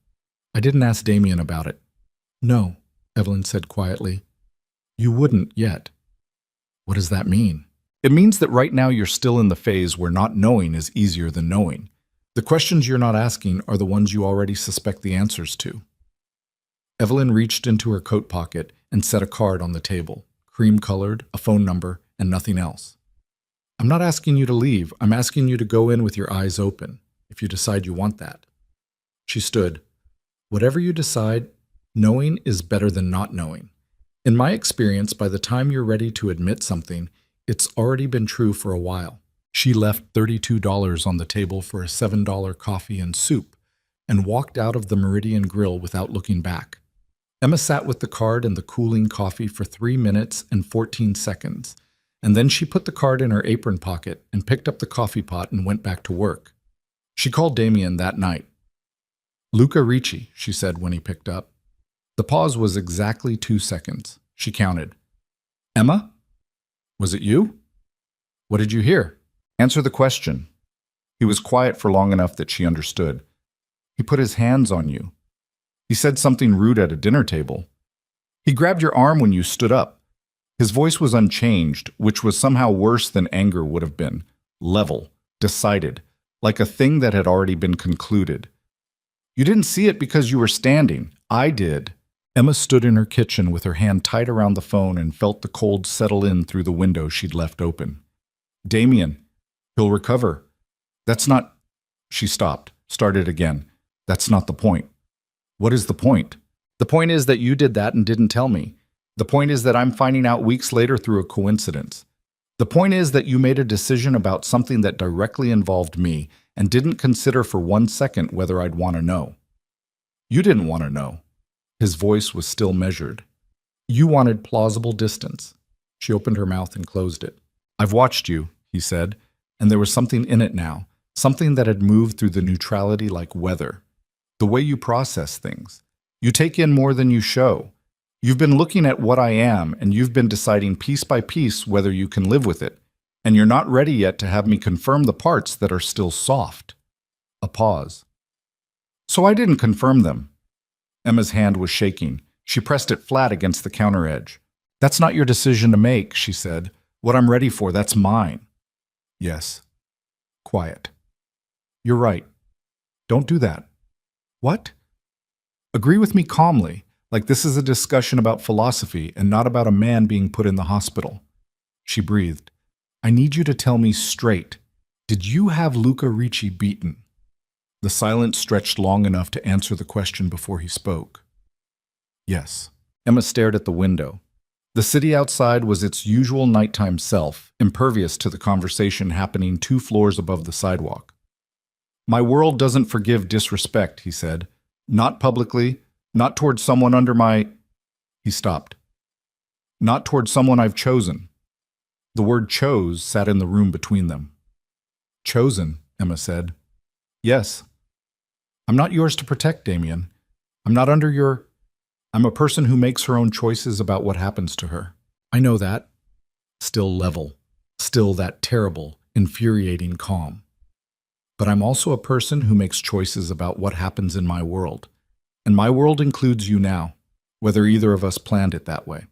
Speaker 1: "I didn't ask Damien about it." "No," Evelyn said quietly. "You wouldn't yet." "What does that mean?" "It means that right now you're still in the phase where not knowing is easier than knowing. The questions you're not asking are the ones you already suspect the answers to." Evelyn reached into her coat pocket and set a card on the table, cream-colored, a phone number, and nothing else. "I'm not asking you to leave. I'm asking you to go in with your eyes open, if you decide you want that." She stood. "Whatever you decide, knowing is better than not knowing. In my experience, by the time you're ready to admit something, it's already been true for a while." She left $32 on the table for a $7 coffee and soup and walked out of the Meridian Grill without looking back. Emma sat with the card and the cooling coffee for 3 minutes and 14 seconds, and then she put the card in her apron pocket and picked up the coffee pot and went back to work. She called Damien that night. "Luca Ricci," she said when he picked up. The pause was exactly 2 seconds. She counted. "Emma? Was it you? What did you hear? Answer the question." He was quiet for long enough that she understood. "He put his hands on you. He said something rude at a dinner table. He grabbed your arm when you stood up." His voice was unchanged, which was somehow worse than anger would have been. Level, decided, like a thing that had already been concluded. "You didn't see it because you were standing. I did." Emma stood in her kitchen with her hand tight around the phone and felt the cold settle in through the window she'd left open. "Damien, he'll recover. That's not—" She stopped, started again. "That's not the point." "What is the point?" "The point is that you did that and didn't tell me. The point is that I'm finding out weeks later through a coincidence. The point is that you made a decision about something that directly involved me and didn't consider for 1 second whether I'd want to know. You didn't want to know." His voice was still measured. "You wanted plausible distance." She opened her mouth and closed it. "I've watched you," he said, and there was something in it now, something that had moved through the neutrality like weather. The way you process things. You take in more than you show. You've been looking at what I am, and you've been deciding piece by piece whether you can live with it. And you're not ready yet to have me confirm the parts that are still soft." A pause. "So I didn't confirm them." Emma's hand was shaking. She pressed it flat against the counter edge. "That's not your decision to make," she said. "What I'm ready for, that's mine." "Yes." Quiet. "You're right. Don't do that." "What?" "Agree with me calmly, like this is a discussion about philosophy and not about a man being put in the hospital." She breathed. "I need you to tell me straight. Did you have Luca Ricci beaten?" The silence stretched long enough to answer the question before he spoke. "Yes." Emma stared at the window. The city outside was its usual nighttime self, impervious to the conversation happening 2 floors above the sidewalk. "My world doesn't forgive disrespect," he said. "Not publicly, not towards someone under my—" He stopped. "Not towards someone I've chosen." The word chose sat in the room between them. "Chosen," Emma said. "Yes. I'm not yours to protect, Damien. I'm not under your... I'm a person who makes her own choices about what happens to her. I know that." Still level. Still that terrible, infuriating calm. "But I'm also a person who makes choices about what happens in my world. And my world includes you now, whether either of us planned it that way."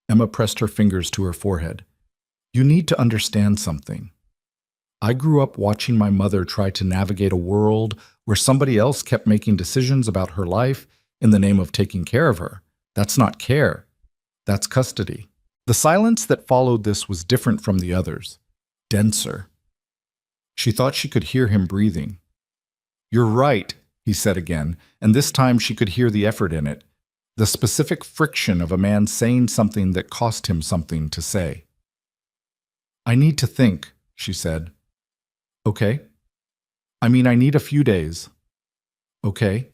Speaker 1: Emma pressed her fingers to her forehead. "You need to understand something. I grew up watching my mother try to navigate a world where somebody else kept making decisions about her life in the name of taking care of her, That's not care. That's custody. The silence that followed this was different from the others, denser. She thought she could hear him breathing. "You're right," he said again, and this time she could hear the effort in it, the specific friction of a man saying something that cost him something to say. "I need to think," she said. "Okay. I mean, I need a few days." "Okay."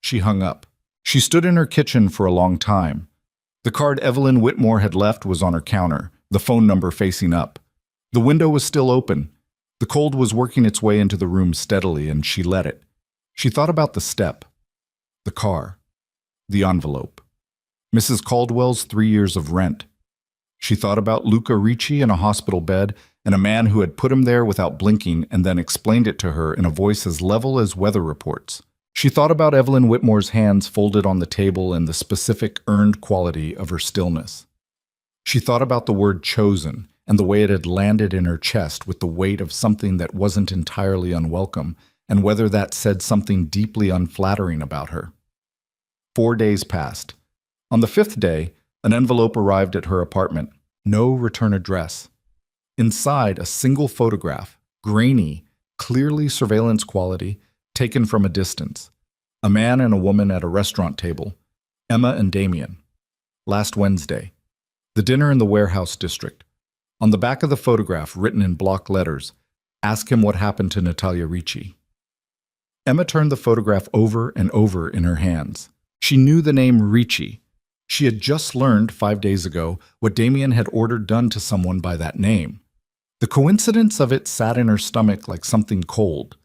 Speaker 1: She hung up. She stood in her kitchen for a long time. The card Evelyn Whitmore had left was on her counter, the phone number facing up. The window was still open. The cold was working its way into the room steadily, and she let it. She thought about the step, the car, the envelope, Mrs. Caldwell's 3 years of rent. She thought about Luca Ricci in a hospital bed and a man who had put him there without blinking and then explained it to her in a voice as level as weather reports. She thought about Evelyn Whitmore's hands folded on the table and the specific earned quality of her stillness. She thought about the word chosen and the way it had landed in her chest with the weight of something that wasn't entirely unwelcome, and whether that said something deeply unflattering about her. 4 days passed. On the 5th day, an envelope arrived at her apartment. No return address. Inside, a single photograph, grainy, clearly surveillance quality, taken from a distance. A man and a woman at a restaurant table. Emma and Damien. Last Wednesday. The dinner in the warehouse district. On the back of the photograph, written in block letters, "Ask him what happened to Natalia Ricci." Emma turned the photograph over and over in her hands. She knew the name Ricci. She had just learned 5 days ago what Damien had ordered done to someone by that name. The coincidence of it sat in her stomach like something cold.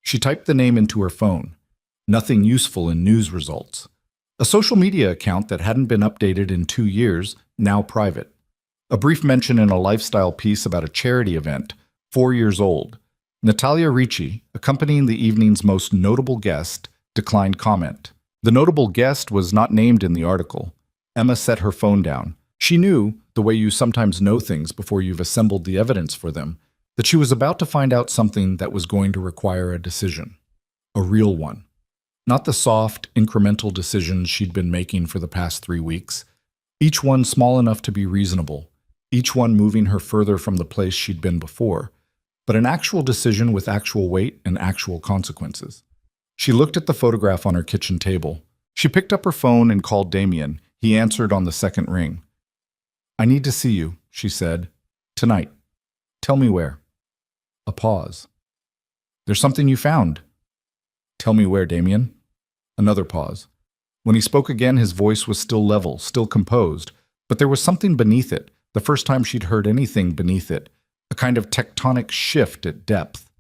Speaker 1: She typed the name into her phone. Nothing useful in news results. A social media account that hadn't been updated in 2 years, now private. A brief mention in a lifestyle piece about a charity event, 4 years old. Natalia Ricci, accompanying the evening's most notable guest, declined comment. The notable guest was not named in the article. Emma set her phone down. She knew, the way you sometimes know things before you've assembled the evidence for them, that she was about to find out something that was going to require a decision. A real one. Not the soft, incremental decisions she'd been making for the past 3 weeks. Each one small enough to be reasonable. Each one moving her further from the place she'd been before. But an actual decision with actual weight and actual consequences. She looked at the photograph on her kitchen table. She picked up her phone and called Damien. He answered on the second ring. "I need to see you," she said. "Tonight. Tell me where." A pause. "There's something you found." "Tell me where, Damien." Another pause. When he spoke again, his voice was still level, still composed, but there was something beneath it, the first time she'd heard anything beneath it, a kind of tectonic shift at depth.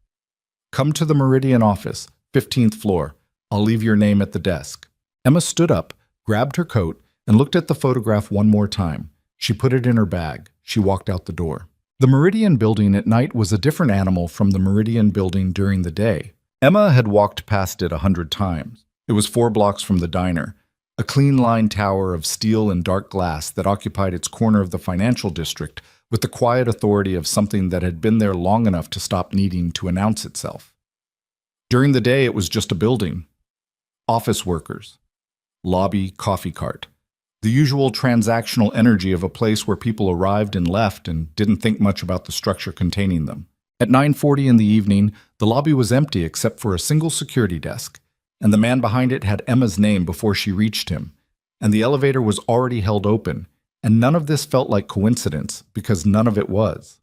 Speaker 1: "Come to the Meridian office, 15th floor. I'll leave your name at the desk." Emma stood up, grabbed her coat, and looked at the photograph one more time. She put it in her bag. She walked out the door. The Meridian building at night was a different animal from the Meridian building during the day. Emma had walked past it 100 times. It was 4 blocks from the diner, a clean-lined tower of steel and dark glass that occupied its corner of the financial district with the quiet authority of something that had been there long enough to stop needing to announce itself. During the day, it was just a building. Office workers. Lobby, coffee cart. The usual transactional energy of a place where people arrived and left and didn't think much about the structure containing them. At 9:40 in the evening, the lobby was empty except for a single security desk, and the man behind it had Emma's name before she reached him, and the elevator was already held open, and none of this felt like coincidence because none of it was.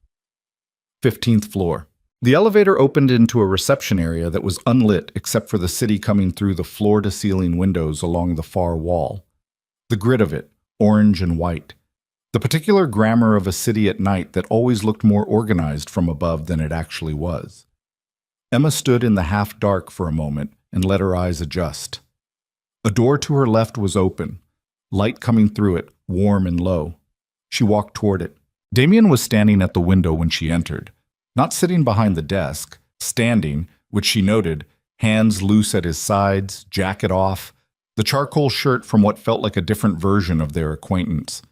Speaker 1: 15th floor. The elevator opened into a reception area that was unlit except for the city coming through the floor-to-ceiling windows along the far wall. The grid of it, orange and white. The particular grammar of a city at night that always looked more organized from above than it actually was. Emma stood in the half-dark for a moment and let her eyes adjust. A door to her left was open, light coming through it, warm and low. She walked toward it. Damien was standing at the window when she entered, not sitting behind the desk, standing, which she noted, hands loose at his sides, jacket off, the charcoal shirt from what felt like a different version of their acquaintance.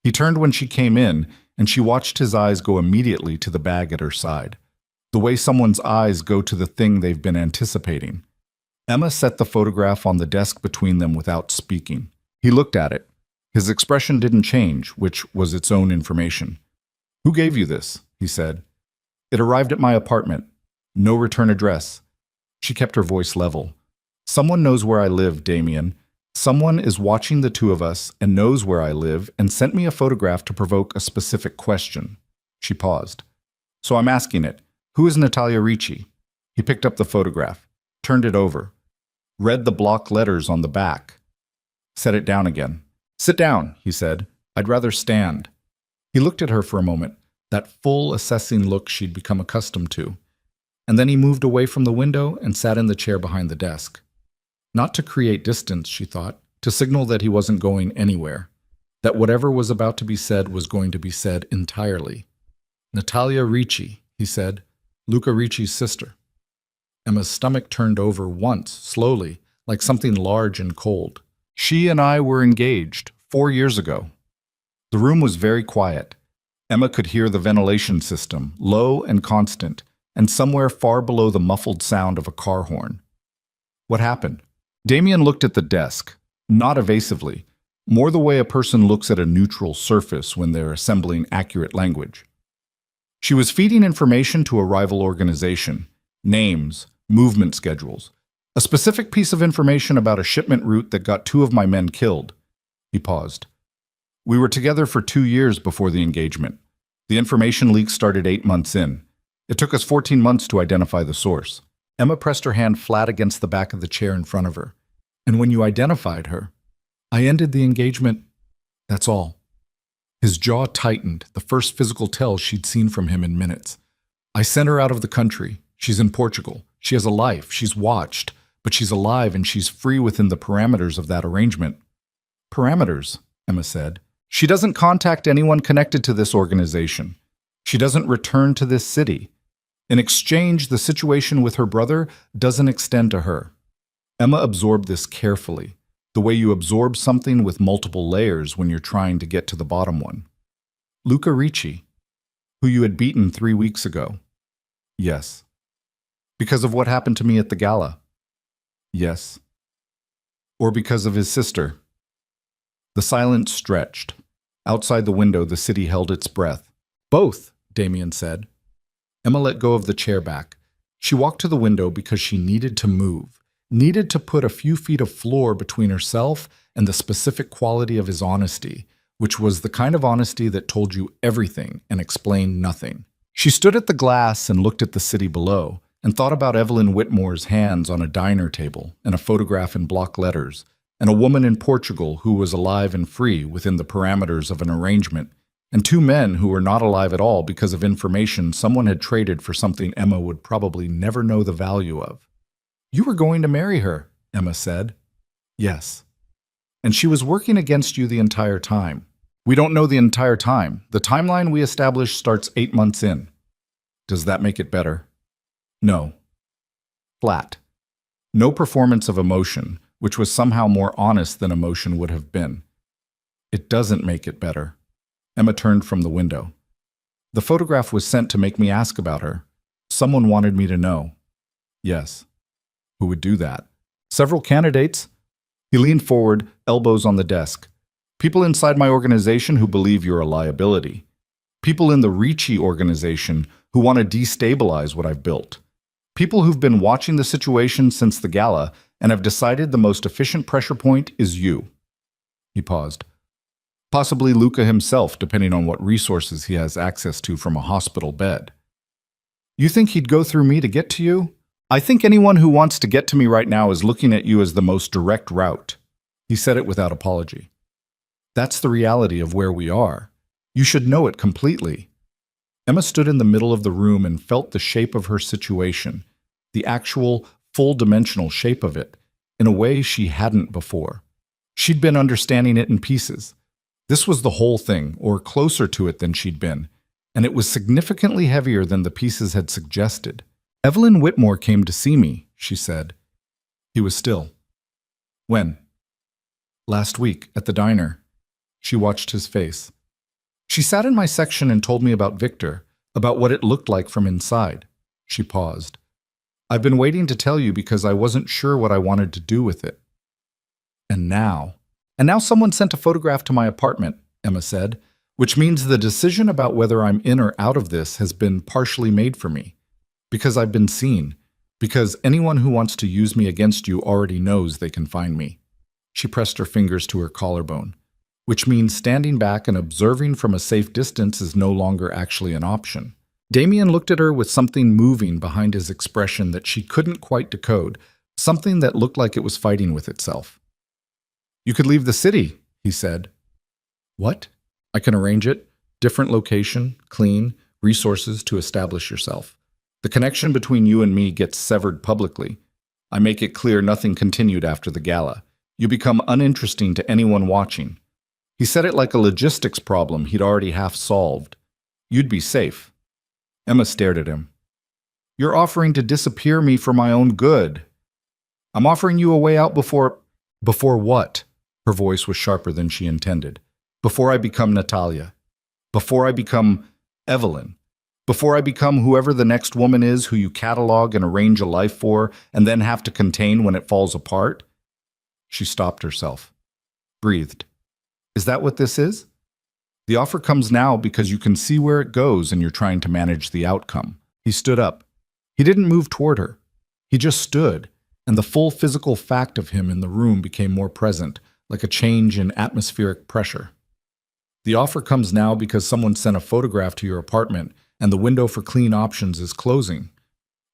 Speaker 1: He turned when she came in, and she watched his eyes go immediately to the bag at her side, the way someone's eyes go to the thing they've been anticipating. Emma set the photograph on the desk between them without speaking. He looked at it, His expression didn't change, which was its own information. "Who gave you this?" he said. "It arrived at my apartment. No return address." She kept her voice level. "Someone knows where I live, Damien. Someone is watching the two of us and knows where I live and sent me a photograph to provoke a specific question." She paused. "So I'm asking it. Who is Natalia Ricci?" He picked up the photograph, turned it over, read the block letters on the back, set it down again. "Sit down," he said. "I'd rather stand." He looked at her for a moment, that full assessing look she'd become accustomed to, and then he moved away from the window and sat in the chair behind the desk. Not to create distance, she thought, to signal that he wasn't going anywhere, that whatever was about to be said was going to be said entirely. "Natalia Ricci," he said, "Luca Ricci's sister." Emma's stomach turned over once, slowly, like something large and cold. "She and I were engaged 4 years ago." The room was very quiet. Emma could hear the ventilation system, low and constant, and somewhere far below the muffled sound of a car horn. "What happened?" Damien looked at the desk, not evasively, more the way a person looks at a neutral surface when they're assembling accurate language. "She was feeding information to a rival organization, names, movement schedules, a specific piece of information about a shipment route that got 2 of my men killed." He paused. "We were together for 2 years before the engagement. The information leak started 8 months in. It took us 14 months to identify the source." Emma pressed her hand flat against the back of the chair in front of her. "And when you identified her, I ended the engagement. That's all." His jaw tightened, the first physical tell she'd seen from him in minutes. "I sent her out of the country. She's in Portugal. She has a life. She's watched, but she's alive and she's free within the parameters of that arrangement." "Parameters," Emma said. "She doesn't contact anyone connected to this organization. She doesn't return to this city. In exchange, the situation with her brother doesn't extend to her." Emma absorbed this carefully, the way you absorb something with multiple layers when you're trying to get to the bottom one. "Luca Ricci, who you had beaten 3 weeks ago." "Yes." "Because of what happened to me at the gala." "Yes." "Or because of his sister?" The silence stretched. Outside the window, the city held its breath. "Both," Damien said. Emma let go of the chair back. She walked to the window because she needed to move, needed to put a few feet of floor between herself and the specific quality of his honesty, which was the kind of honesty that told you everything and explained nothing. She stood at the glass and looked at the city below, and thought about Evelyn Whitmore's hands on a diner table and a photograph in block letters, and a woman in Portugal who was alive and free within the parameters of an arrangement, and 2 men who were not alive at all because of information someone had traded for something Emma would probably never know the value of. "You were going to marry her," Emma said. "Yes." "And she was working against you the entire time." "We don't know the entire time. The timeline we established starts 8 months in." "Does that make it better?" "No." Flat. No performance of emotion, which was somehow more honest than emotion would have been. "It doesn't make it better." Emma turned from the window. "The photograph was sent to make me ask about her. Someone wanted me to know." "Yes." "Who would do that?" "Several candidates." He leaned forward, elbows on the desk. "People inside my organization who believe you're a liability. People in the Ricci organization who want to destabilize what I've built. People who've been watching the situation since the gala and have decided the most efficient pressure point is you." He paused. "Possibly Luca himself, depending on what resources he has access to from a hospital bed." "You think he'd go through me to get to you?" "I think anyone who wants to get to me right now is looking at you as the most direct route." He said it without apology. "That's the reality of where we are. You should know it completely." Emma stood in the middle of the room and felt the shape of her situation, the actual, full-dimensional shape of it, in a way she hadn't before. She'd been understanding it in pieces. This was the whole thing, or closer to it than she'd been, and it was significantly heavier than the pieces had suggested. "Evelyn Whitmore came to see me," she said. He was still. "When?" "Last week, at the diner." She watched his face. "She sat in my section and told me about Victor, about what it looked like from inside." She paused. "I've been waiting to tell you because I wasn't sure what I wanted to do with it." And And now someone sent a photograph to my apartment, Emma said, which means the decision about whether I'm in or out of this has been partially made for me. Because I've been seen. Because anyone who wants to use me against you already knows they can find me. She pressed her fingers to her collarbone, which means standing back and observing from a safe distance is no longer actually an option. Damien looked at her with something moving behind his expression that she couldn't quite decode, something that looked like it was fighting with itself. You could leave the city, he said. What? I can arrange it. Different location, clean, resources to establish yourself. The connection between you and me gets severed publicly. I make it clear nothing continued after the gala. You become uninteresting to anyone watching. He said it like a logistics problem he'd already half solved. You'd be safe. Emma stared at him. You're offering to disappear me for my own good. I'm offering you a way out before... Before what? Her voice was sharper than she intended. Before I become Natalia. Before I become Evelyn. Before I become whoever the next woman is who you catalog and arrange a life for and then have to contain when it falls apart. She stopped herself. Breathed. Is that what this is? The offer comes now because you can see where it goes and you're trying to manage the outcome. He stood up. He didn't move toward her. He just stood, and the full physical fact of him in the room became more present, like a change in atmospheric pressure. The offer comes now because someone sent a photograph to your apartment and the window for clean options is closing.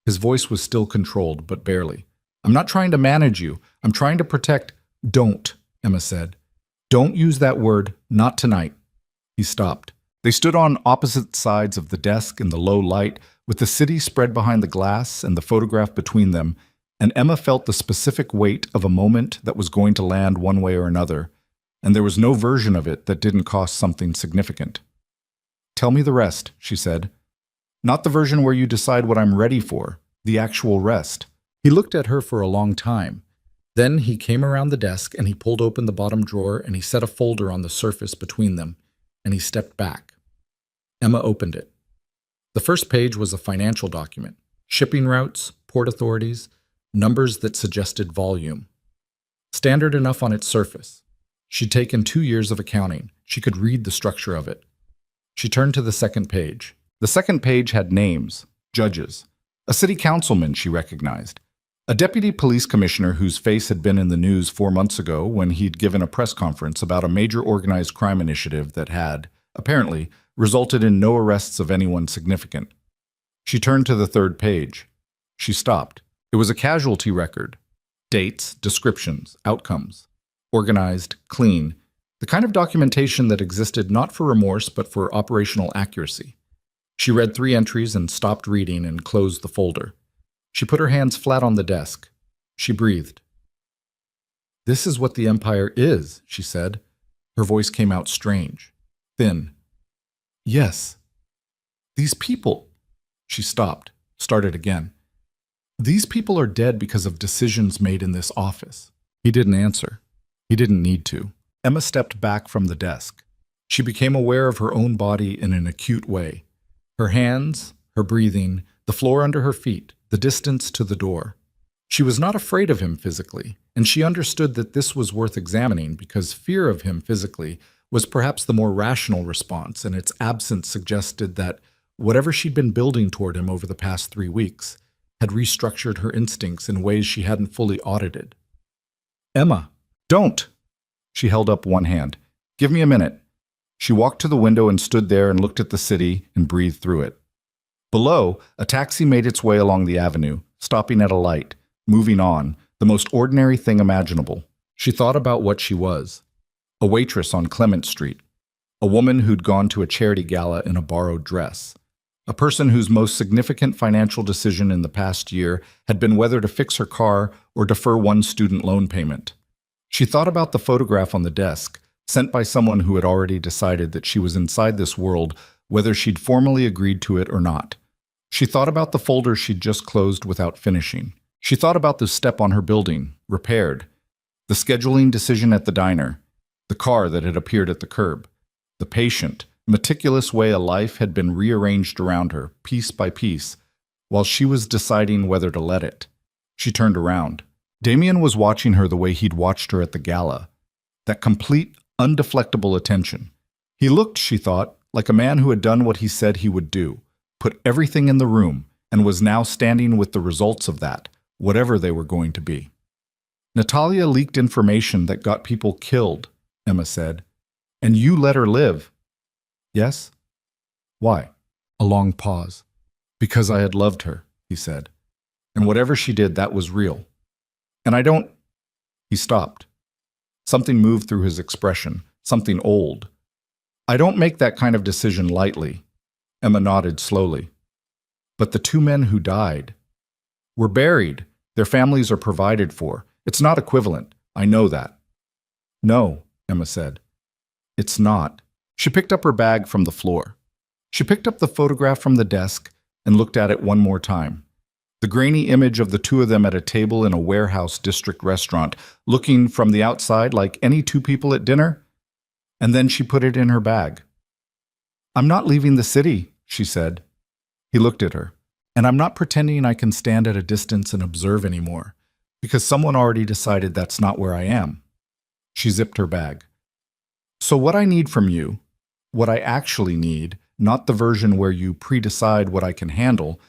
Speaker 1: His voice was still controlled, but barely. I'm not trying to manage you. I'm trying to protect... Don't, Emma said. Don't use that word, not tonight. He stopped. They stood on opposite sides of the desk in the low light, with the city spread behind the glass and the photograph between them, and Emma felt the specific weight of a moment that was going to land one way or another, and there was no version of it that didn't cost something significant. Tell me the rest, she said. Not the version where you decide what I'm ready for, the actual rest. He looked at her for a long time. Then he came around the desk and he pulled open the bottom drawer and he set a folder on the surface between them, and he stepped back. Emma opened it. The first page was a financial document, shipping routes, port authorities, numbers that suggested volume. Standard enough on its surface. She'd taken 2 years of accounting. She could read the structure of it. She turned to the second page. The second page had names, judges, a city councilman she recognized, a deputy police commissioner whose face had been in the news 4 months ago when he'd given a press conference about a major organized crime initiative that had, apparently, resulted in no arrests of anyone significant. She turned to the third page. She stopped. It was a casualty record. Dates, descriptions, outcomes. Organized, clean. The kind of documentation that existed not for remorse but for operational accuracy. She read 3 entries and stopped reading and closed the folder. She put her hands flat on the desk. She breathed. This is what the Empire is, she said. Her voice came out strange, thin. Yes. These people. She stopped, started again. These people are dead because of decisions made in this office. He didn't answer. He didn't need to. Emma stepped back from the desk. She became aware of her own body in an acute way. Her hands, her breathing, the floor under her feet, the distance to the door. She was not afraid of him physically, and she understood that this was worth examining because fear of him physically was perhaps the more rational response, and its absence suggested that whatever she'd been building toward him over the past 3 weeks had restructured her instincts in ways she hadn't fully audited. Emma, don't! She held up one hand. Give me a minute. She walked to the window and stood there and looked at the city and breathed through it. Below, a taxi made its way along the avenue, stopping at a light, moving on, the most ordinary thing imaginable. She thought about what she was. A waitress on Clement Street. A woman who'd gone to a charity gala in a borrowed dress. A person whose most significant financial decision in the past year had been whether to fix her car or defer one student loan payment. She thought about the photograph on the desk, sent by someone who had already decided that she was inside this world, whether she'd formally agreed to it or not. She thought about the folder she'd just closed without finishing. She thought about the step on her building, repaired, the scheduling decision at the diner, the car that had appeared at the curb, the patient, meticulous way a life had been rearranged around her, piece by piece, while she was deciding whether to let it. She turned around. Damien was watching her the way he'd watched her at the gala. that complete, undeflectable attention. He looked, she thought, like a man who had done what he said he would do, put everything in the room, and was now standing with the results of that, whatever they were going to be. Natalia leaked information that got people killed, Emma said. And you let her live. Yes? Why? A long pause. Because I had loved her, he said. And whatever she did, that was real. And I don't... He stopped. Something moved through his expression, something old. I don't make that kind of decision lightly. Emma nodded slowly. But the two men who died were buried. Their families are provided for. It's not equivalent. I know that. No, Emma said. It's not. She picked up her bag from the floor. She picked up the photograph from the desk and looked at it one more time. The grainy image of the two of them at a table in a warehouse district restaurant, looking from the outside like any two people at dinner. And then she put it in her bag. I'm not leaving the city, she said. He looked at her. And I'm not pretending I can stand at a distance and observe anymore, because someone already decided that's not where I am. She zipped her bag. So what I need from you, what I actually need, not the version where you pre-decide what I can handle,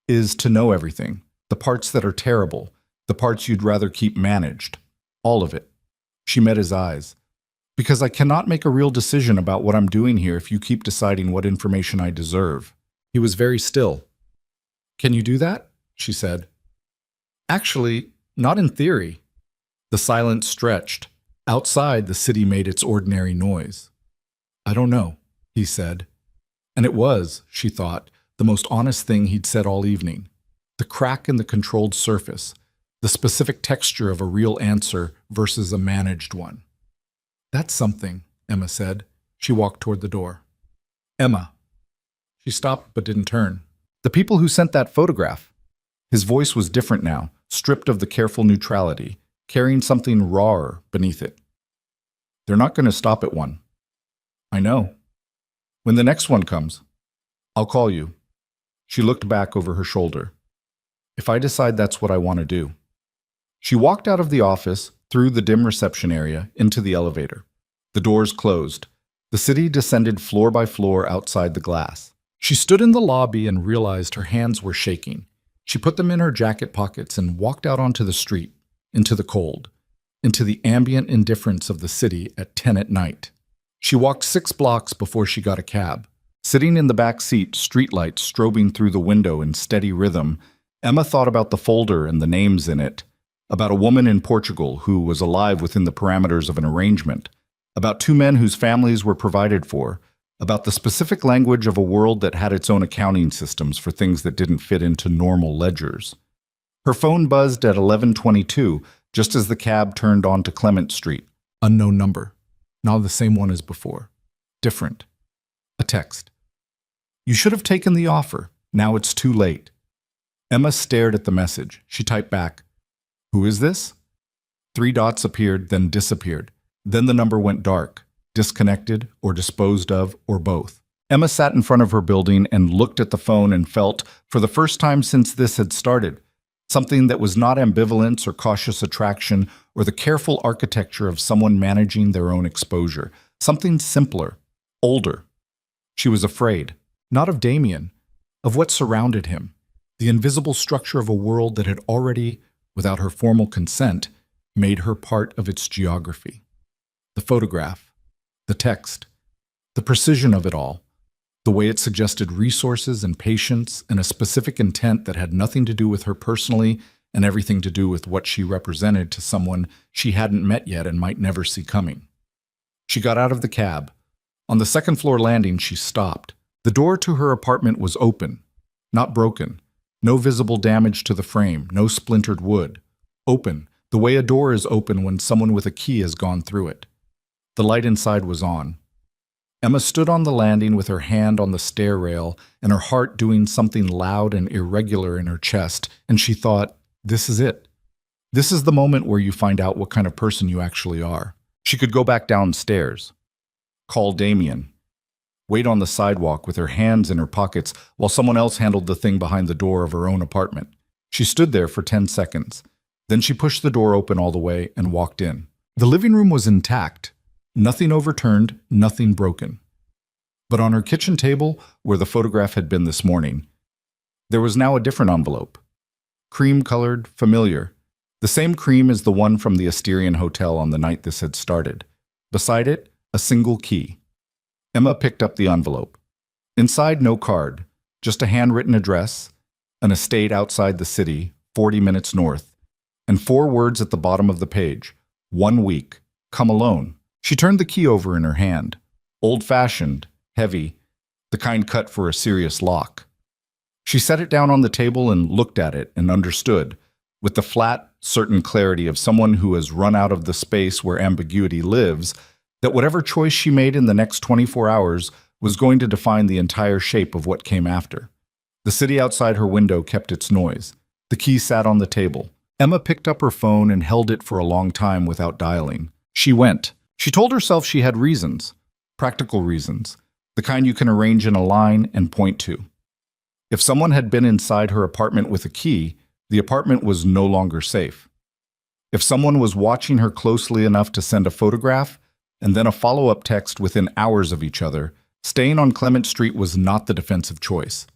Speaker 1: is to know everything, the parts that are terrible, the parts you'd rather keep managed, all of it. She met his eyes. Because I cannot make a real decision about what I'm doing here if you keep deciding what information I deserve. He was very still. Can you do that? She said. Actually, not in theory. The silence stretched. Outside, the city made its ordinary noise. I don't know, he said. And it was, she thought, the most honest thing he'd said all evening. The crack in the controlled surface, the specific texture of a real answer versus a managed one. That's something, Emma said. She walked toward the door. Emma. She stopped but didn't turn. The people who sent that photograph. His voice was different now, stripped of the careful neutrality, carrying something rawer beneath it. They're not going to stop at one. I know. When the next one comes, I'll call you. She looked back over her shoulder. If I decide that's what I want to do. She walked out of the office, through the dim reception area, into the elevator. The doors closed. The city descended floor by floor outside the glass. She stood in the lobby and realized her hands were shaking. She put them in her jacket pockets and walked out onto the street, into the cold, into the ambient indifference of the city at 10 at night. She walked 6 blocks before she got a cab. Sitting in the back seat, streetlights strobing through the window in steady rhythm, Emma thought about the folder and the names in it, about a woman in Portugal who was alive within the parameters of an arrangement, about 2 men whose families were provided for, about the specific language of a world that had its own accounting systems for things that didn't fit into normal ledgers. Her phone buzzed at 11:22, just as the cab turned onto Clement Street. Unknown number. Not the same one as before. Different. A text. You should have taken the offer. Now it's too late. Emma stared at the message. She typed back, Who is this? 3 dots appeared, then disappeared. Then the number went dark. Disconnected, or disposed of, or both. Emma sat in front of her building and looked at the phone and felt, for the first time since this had started, something that was not ambivalence or cautious attraction or the careful architecture of someone managing their own exposure. Something simpler, older. She was afraid, not of Damien, of what surrounded him, the invisible structure of a world that had already, without her formal consent, made her part of its geography. The photograph. The text, the precision of it all, the way it suggested resources and patience and a specific intent that had nothing to do with her personally and everything to do with what she represented to someone she hadn't met yet and might never see coming. She got out of the cab. On the 2nd floor landing, she stopped. The door to her apartment was open, not broken, no visible damage to the frame, no splintered wood. Open, the way a door is open when someone with a key has gone through it. The light inside was on. Emma stood on the landing with her hand on the stair rail and her heart doing something loud and irregular in her chest, and she thought, this is it. This is the moment where you find out what kind of person you actually are. She could go back downstairs, call Damien, wait on the sidewalk with her hands in her pockets while someone else handled the thing behind the door of her own apartment. She stood there for 10 seconds. Then she pushed the door open all the way and walked in. The living room was intact. Nothing overturned, nothing broken. But on her kitchen table, where the photograph had been this morning, there was now a different envelope. Cream-colored, familiar. The same cream as the one from the Asterian Hotel on the night this had started. Beside it, a single key. Emma picked up the envelope. Inside, no card, just a handwritten address, an estate outside the city, 40 minutes north, and 4 words at the bottom of the page. 1 week. Come alone. She turned the key over in her hand. Old-fashioned, heavy, the kind cut for a serious lock. She set it down on the table and looked at it and understood, with the flat, certain clarity of someone who has run out of the space where ambiguity lives, that whatever choice she made in the next 24 hours was going to define the entire shape of what came after. The city outside her window kept its noise. The key sat on the table. Emma picked up her phone and held it for a long time without dialing. She went. She told herself she had reasons, practical reasons, the kind you can arrange in a line and point to. If someone had been inside her apartment with a key, the apartment was no longer safe. If someone was watching her closely enough to send a photograph and then a follow-up text within hours of each other, staying on Clement Street was not the defensive choice.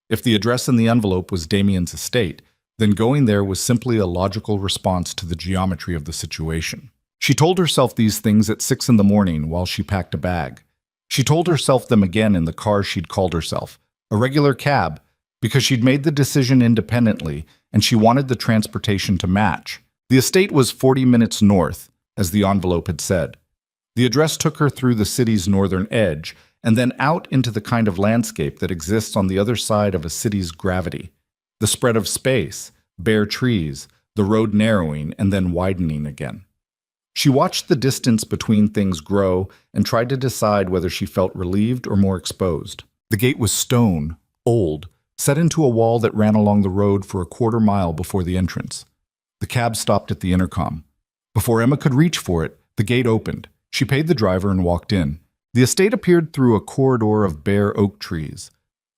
Speaker 1: If the address in the envelope was Damien's estate, then going there was simply a logical response to the geometry of the situation. She told herself these things at 6 a.m. while she packed a bag. She told herself them again in the car she'd called herself, a regular cab, because she'd made the decision independently and she wanted the transportation to match. The estate was 40 minutes north, as the envelope had said. The address took her through the city's northern edge and then out into the kind of landscape that exists on the other side of a city's gravity. The spread of space, bare trees, the road narrowing and then widening again. She watched the distance between things grow and tried to decide whether she felt relieved or more exposed. The gate was stone, old, set into a wall that ran along the road for a quarter mile before the entrance. The cab stopped at the intercom. Before Emma could reach for it, the gate opened. She paid the driver and walked in. The estate appeared through a corridor of bare oak trees,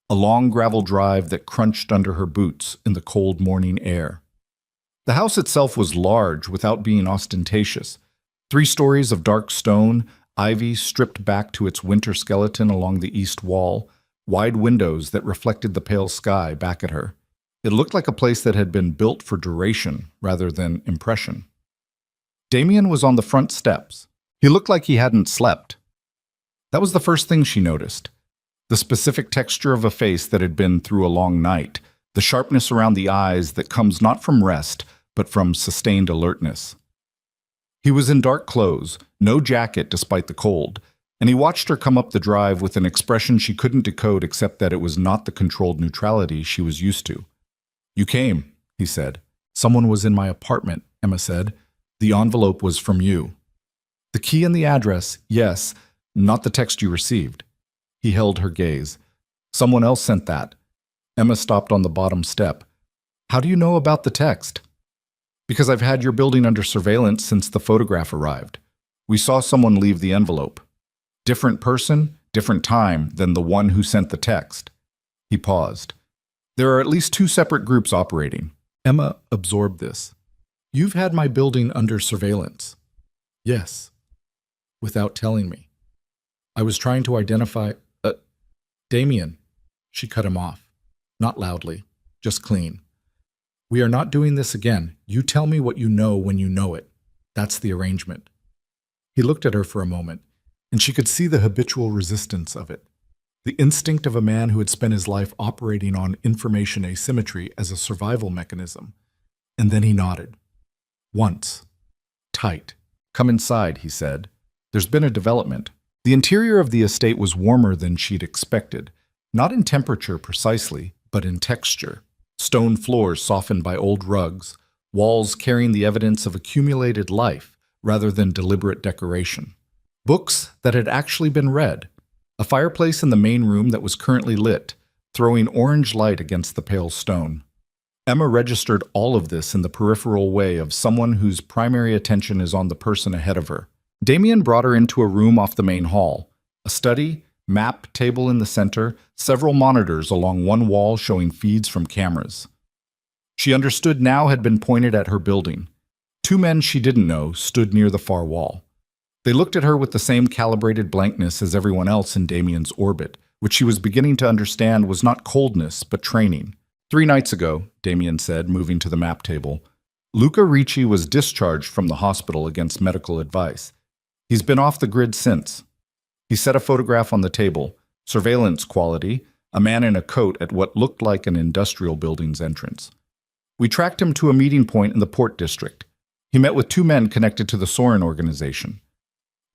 Speaker 1: a long gravel drive that crunched under her boots in the cold morning air. The house itself was large without being ostentatious. 3 stories of dark stone, ivy stripped back to its winter skeleton along the east wall, wide windows that reflected the pale sky back at her. It looked like a place that had been built for duration rather than impression. Damien was on the front steps. He looked like he hadn't slept. That was the first thing she noticed. The specific texture of a face that had been through a long night, the sharpness around the eyes that comes not from rest, but from sustained alertness. He was in dark clothes, no jacket despite the cold, and he watched her come up the drive with an expression she couldn't decode except that it was not the controlled neutrality she was used to. "You came," he said. "Someone was in my apartment," Emma said. "The envelope was from you." "The key and the address, yes, not the text you received." He held her gaze. "Someone else sent that." Emma stopped on the bottom step. "How do you know about the text?" "Because I've had your building under surveillance since the photograph arrived. We saw someone leave the envelope. Different person, different time than the one who sent the text." He paused. "There are at least 2 separate groups operating." Emma absorbed this. "You've had my building under surveillance." "Yes." "Without telling me." "I was trying to identify... Damien." She cut him off. Not loudly, just clean. "We are not doing this again. You tell me what you know when you know it. That's the arrangement." He looked at her for a moment, and she could see the habitual resistance of it, the instinct of a man who had spent his life operating on information asymmetry as a survival mechanism. And then he nodded. "Once. Tight." "Come inside," he said. "There's been a development." The interior of the estate was warmer than she'd expected, not in temperature precisely, but in texture. Stone floors softened by old rugs, walls carrying the evidence of accumulated life rather than deliberate decoration. Books that had actually been read. A fireplace in the main room that was currently lit, throwing orange light against the pale stone. Emma registered all of this in the peripheral way of someone whose primary attention is on the person ahead of her. Damien brought her into a room off the main hall. A study, map table in the center, several monitors along one wall showing feeds from cameras. She understood now had been pointed at her building. 2 men she didn't know stood near the far wall. They looked at her with the same calibrated blankness as everyone else in Damien's orbit, which she was beginning to understand was not coldness, but training. 3 nights ago, Damien said, moving to the map table, Luca Ricci was discharged from the hospital against medical advice. He's been off the grid since. He set a photograph on the table, surveillance quality, a man in a coat at what looked like an industrial building's entrance. We tracked him to a meeting point in the port district. He met with 2 men connected to the Soren organization.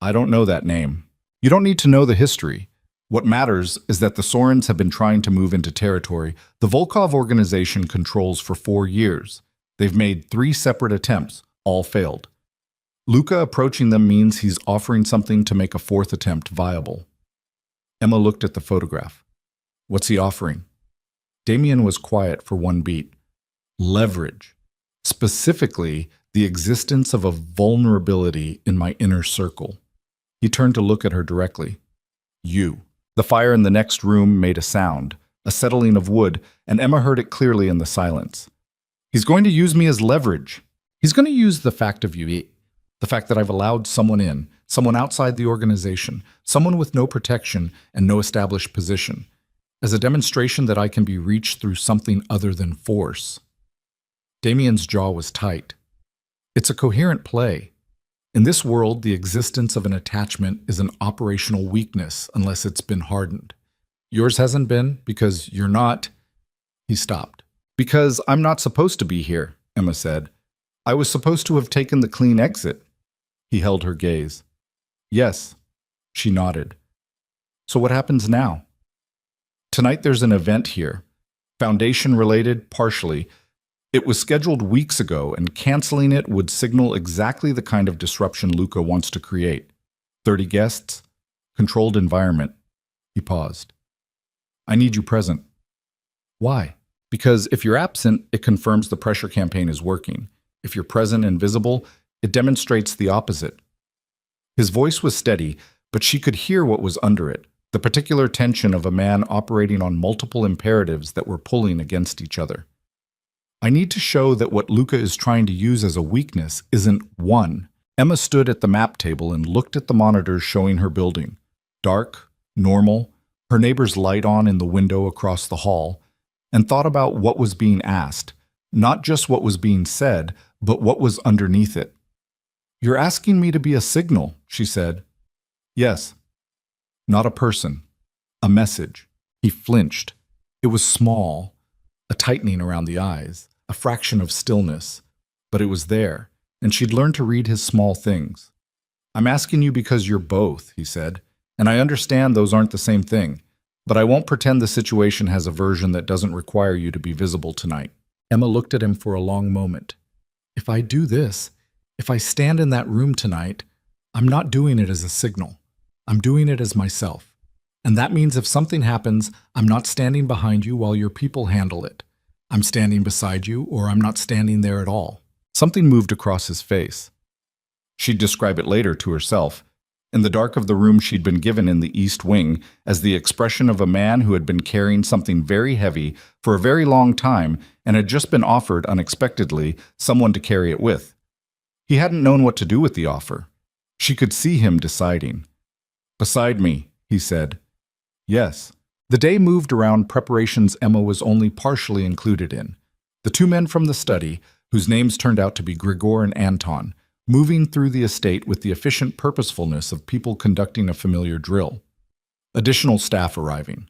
Speaker 1: I don't know that name. You don't need to know the history. What matters is that the Sorens have been trying to move into territory the Volkov organization controls for 4 years. They've made 3 separate attempts, all failed. Luca approaching them means he's offering something to make a 4th attempt viable. Emma looked at the photograph. What's he offering? Damien was quiet for 1 beat. Leverage. Specifically, the existence of a vulnerability in my inner circle. He turned to look at her directly. You. The fire in the next room made a sound, a settling of wood, and Emma heard it clearly in the silence. He's going to use me as leverage. He's going to use the fact of you, the fact that I've allowed someone in, someone outside the organization, someone with no protection and no established position, as a demonstration that I can be reached through something other than force. Damien's jaw was tight. It's a coherent play. In this world, the existence of an attachment is an operational weakness unless it's been hardened. Yours hasn't been because you're not. He stopped. Because I'm not supposed to be here, Emma said. I was supposed to have taken the clean exit. He held her gaze. Yes, she nodded. So what happens now? Tonight there's an event here. Foundation related, partially. It was scheduled weeks ago, and canceling it would signal exactly the kind of disruption Luca wants to create. 30 guests, controlled environment. He paused. I need you present. Why? Because if you're absent, it confirms the pressure campaign is working. If you're present and visible, it demonstrates the opposite. His voice was steady, but she could hear what was under it, the particular tension of a man operating on multiple imperatives that were pulling against each other. I need to show that what Luca is trying to use as a weakness isn't one. Emma stood at the map table and looked at the monitors showing her building. Dark, normal, her neighbor's light on in the window across the hall, and thought about what was being asked, not just what was being said, but what was underneath it. You're asking me to be a signal, she said. Yes. Not a person. A message. He flinched. It was small, a tightening around the eyes, a fraction of stillness, but it was there, and she'd learned to read his small things. I'm asking you because you're both, he said, and I understand those aren't the same thing, but I won't pretend the situation has a version that doesn't require you to be visible tonight. Emma looked at him for a long moment. If I do this, if I stand in that room tonight, I'm not doing it as a signal. I'm doing it as myself. And that means if something happens, I'm not standing behind you while your people handle it. I'm standing beside you, or I'm not standing there at all. Something moved across his face. She'd describe it later to herself, in the dark of the room she'd been given in the East Wing, as the expression of a man who had been carrying something very heavy for a very long time and had just been offered unexpectedly someone to carry it with. He hadn't known what to do with the offer. She could see him deciding. Beside me, he said. Yes. The day moved around preparations Emma was only partially included in. The 2 men from the study, whose names turned out to be Grigor and Anton, moving through the estate with the efficient purposefulness of people conducting a familiar drill. Additional staff arriving.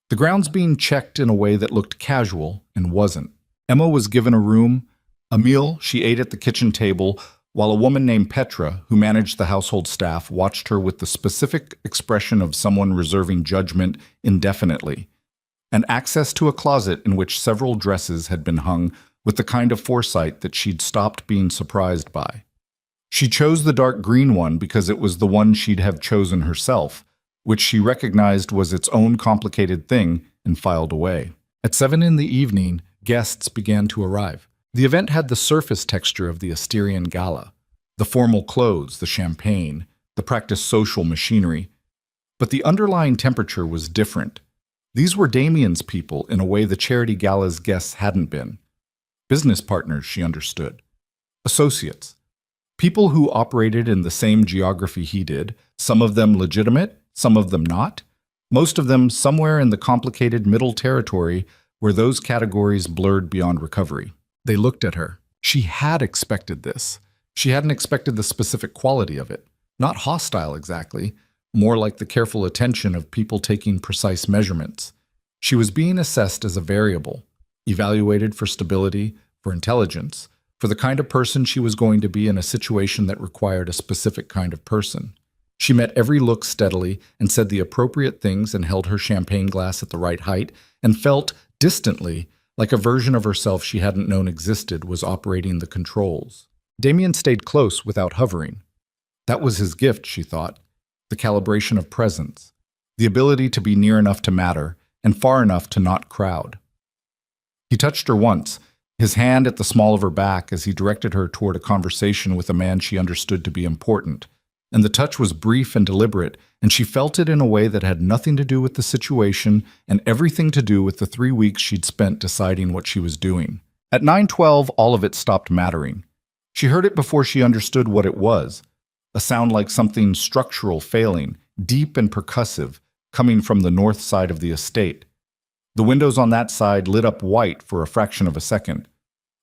Speaker 1: The grounds being checked in a way that looked casual and wasn't. Emma was given a room, a meal she ate at the kitchen table, while a woman named Petra, who managed the household staff, watched her with the specific expression of someone reserving judgment indefinitely, and access to a closet in which several dresses had been hung with the kind of foresight that she'd stopped being surprised by. She chose the dark green one because it was the one she'd have chosen herself, which she recognized was its own complicated thing, and filed away. At 7 in the evening, guests began to arrive. The event had the surface texture of the Asterian gala, the formal clothes, the champagne, the practiced social machinery. But the underlying temperature was different. These were Damien's people in a way the charity gala's guests hadn't been. Business partners, she understood. Associates. People who operated in the same geography he did, some of them legitimate, some of them not, most of them somewhere in the complicated middle territory where those categories blurred beyond recovery. They looked at her. She had expected this. She hadn't expected the specific quality of it. Not hostile exactly, more like the careful attention of people taking precise measurements. She was being assessed as a variable, evaluated for stability, for intelligence, for the kind of person she was going to be in a situation that required a specific kind of person. She met every look steadily and said the appropriate things and held her champagne glass at the right height and felt, distantly, like a version of herself she hadn't known existed was operating the controls. Damien stayed close without hovering. That was his gift, she thought, the calibration of presence, the ability to be near enough to matter and far enough to not crowd. He touched her once, his hand at the small of her back as he directed her toward a conversation with a man she understood to be important. And the touch was brief and deliberate, and she felt it in a way that had nothing to do with the situation and everything to do with the 3 weeks she'd spent deciding what she was doing. At 9:12, all of it stopped mattering. She heard it before she understood what it was, a sound like something structural failing, deep and percussive, coming from the north side of the estate. The windows on that side lit up white for a fraction of a second.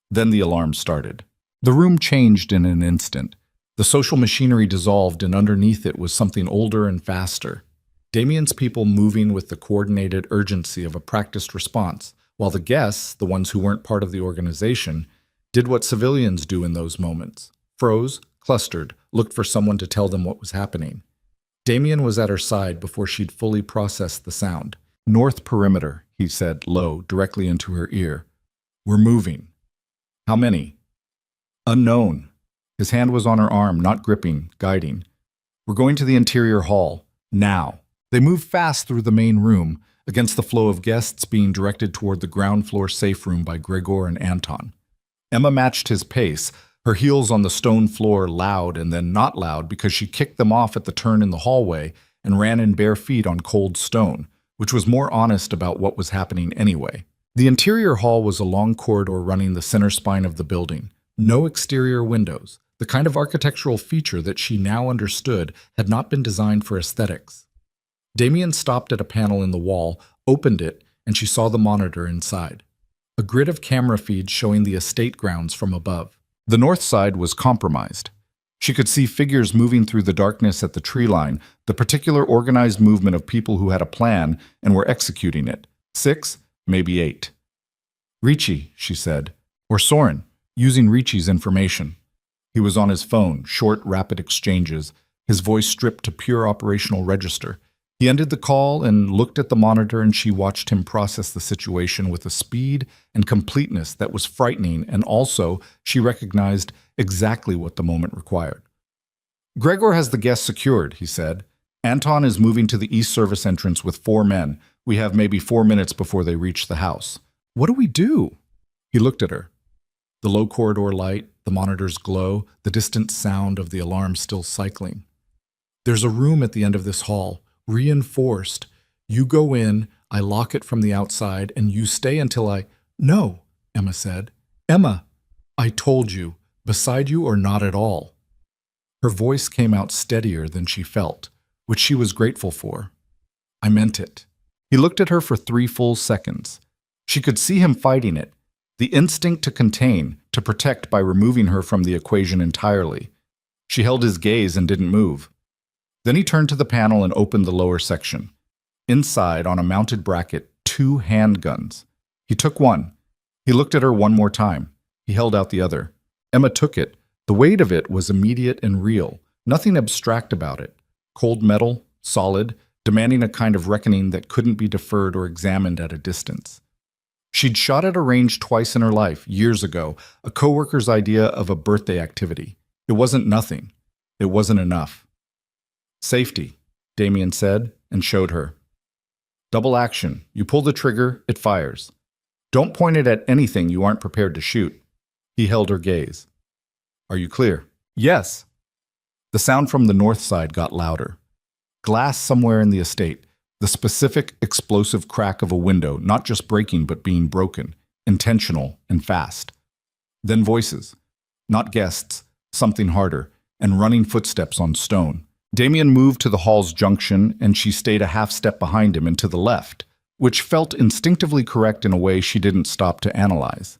Speaker 1: Then the alarm started. The room changed in an instant. The social machinery dissolved, and underneath it was something older and faster. Damien's people moving with the coordinated urgency of a practiced response, while the guests, the ones who weren't part of the organization, did what civilians do in those moments. Froze, clustered, looked for someone to tell them what was happening. Damien was at her side before she'd fully processed the sound. "North perimeter," he said, low, directly into her ear. "We're moving." "How many?" "Unknown." His hand was on her arm, not gripping, guiding. "We're going to the interior hall. Now." They moved fast through the main room, against the flow of guests being directed toward the ground floor safe room by Gregor and Anton. Emma matched his pace, her heels on the stone floor loud and then not loud because she kicked them off at the turn in the hallway and ran in bare feet on cold stone, which was more honest about what was happening anyway. The interior hall was a long corridor running the center spine of the building. No exterior windows. The kind of architectural feature that she now understood had not been designed for aesthetics. Damien stopped at a panel in the wall, opened it, and she saw the monitor inside. A grid of camera feeds showing the estate grounds from above. The north side was compromised. She could see figures moving through the darkness at the tree line, the particular organized movement of people who had a plan and were executing it. 6, maybe 8. "Ricci," she said, or Soren, using Ricci's information. He was on his phone, short, rapid exchanges, his voice stripped to pure operational register. He ended the call and looked at the monitor, and she watched him process the situation with a speed and completeness that was frightening, and also, she recognized exactly what the moment required. "Gregor has the guests secured," he said. "Anton is moving to the east service entrance with 4 men. We have maybe 4 minutes before they reach the house." "What do we do?" He looked at her. The low corridor light, the monitor's glow, the distant sound of the alarm still cycling. "There's a room at the end of this hall, reinforced. You go in, I lock it from the outside, and you stay until I—" "No," Emma said. "Emma, I told you, beside you or not at all." Her voice came out steadier than she felt, which she was grateful for. "I meant it." He looked at her for 3 full seconds. She could see him fighting it. The instinct to contain, to protect by removing her from the equation entirely. She held his gaze and didn't move. Then he turned to the panel and opened the lower section. Inside, on a mounted bracket, 2 handguns. He took one. He looked at her one more time. He held out the other. Emma took it. The weight of it was immediate and real. Nothing abstract about it. Cold metal, solid, demanding a kind of reckoning that couldn't be deferred or examined at a distance. She'd shot at a range twice in her life, years ago, a coworker's idea of a birthday activity. It wasn't nothing. It wasn't enough. "Safety," Damien said, and showed her. "Double action. You pull the trigger, it fires. Don't point it at anything you aren't prepared to shoot." He held her gaze. "Are you clear?" "Yes." The sound from the north side got louder. Glass somewhere in the estate. The specific, explosive crack of a window, not just breaking but being broken, intentional and fast. Then voices. Not guests, something harder, and running footsteps on stone. Damien moved to the hall's junction, and she stayed a half step behind him and to the left, which felt instinctively correct in a way she didn't stop to analyze.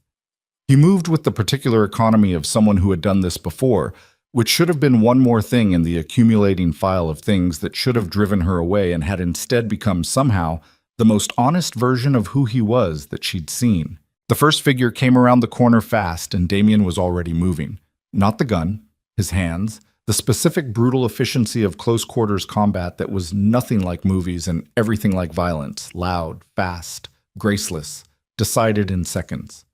Speaker 1: He moved with the particular economy of someone who had done this before, which should have been one more thing in the accumulating file of things that should have driven her away and had instead become somehow the most honest version of who he was that she'd seen. The first figure came around the corner fast, and Damien was already moving. Not the gun, his hands, the specific brutal efficiency of close-quarters combat that was nothing like movies and everything like violence, loud, fast, graceless, decided in seconds.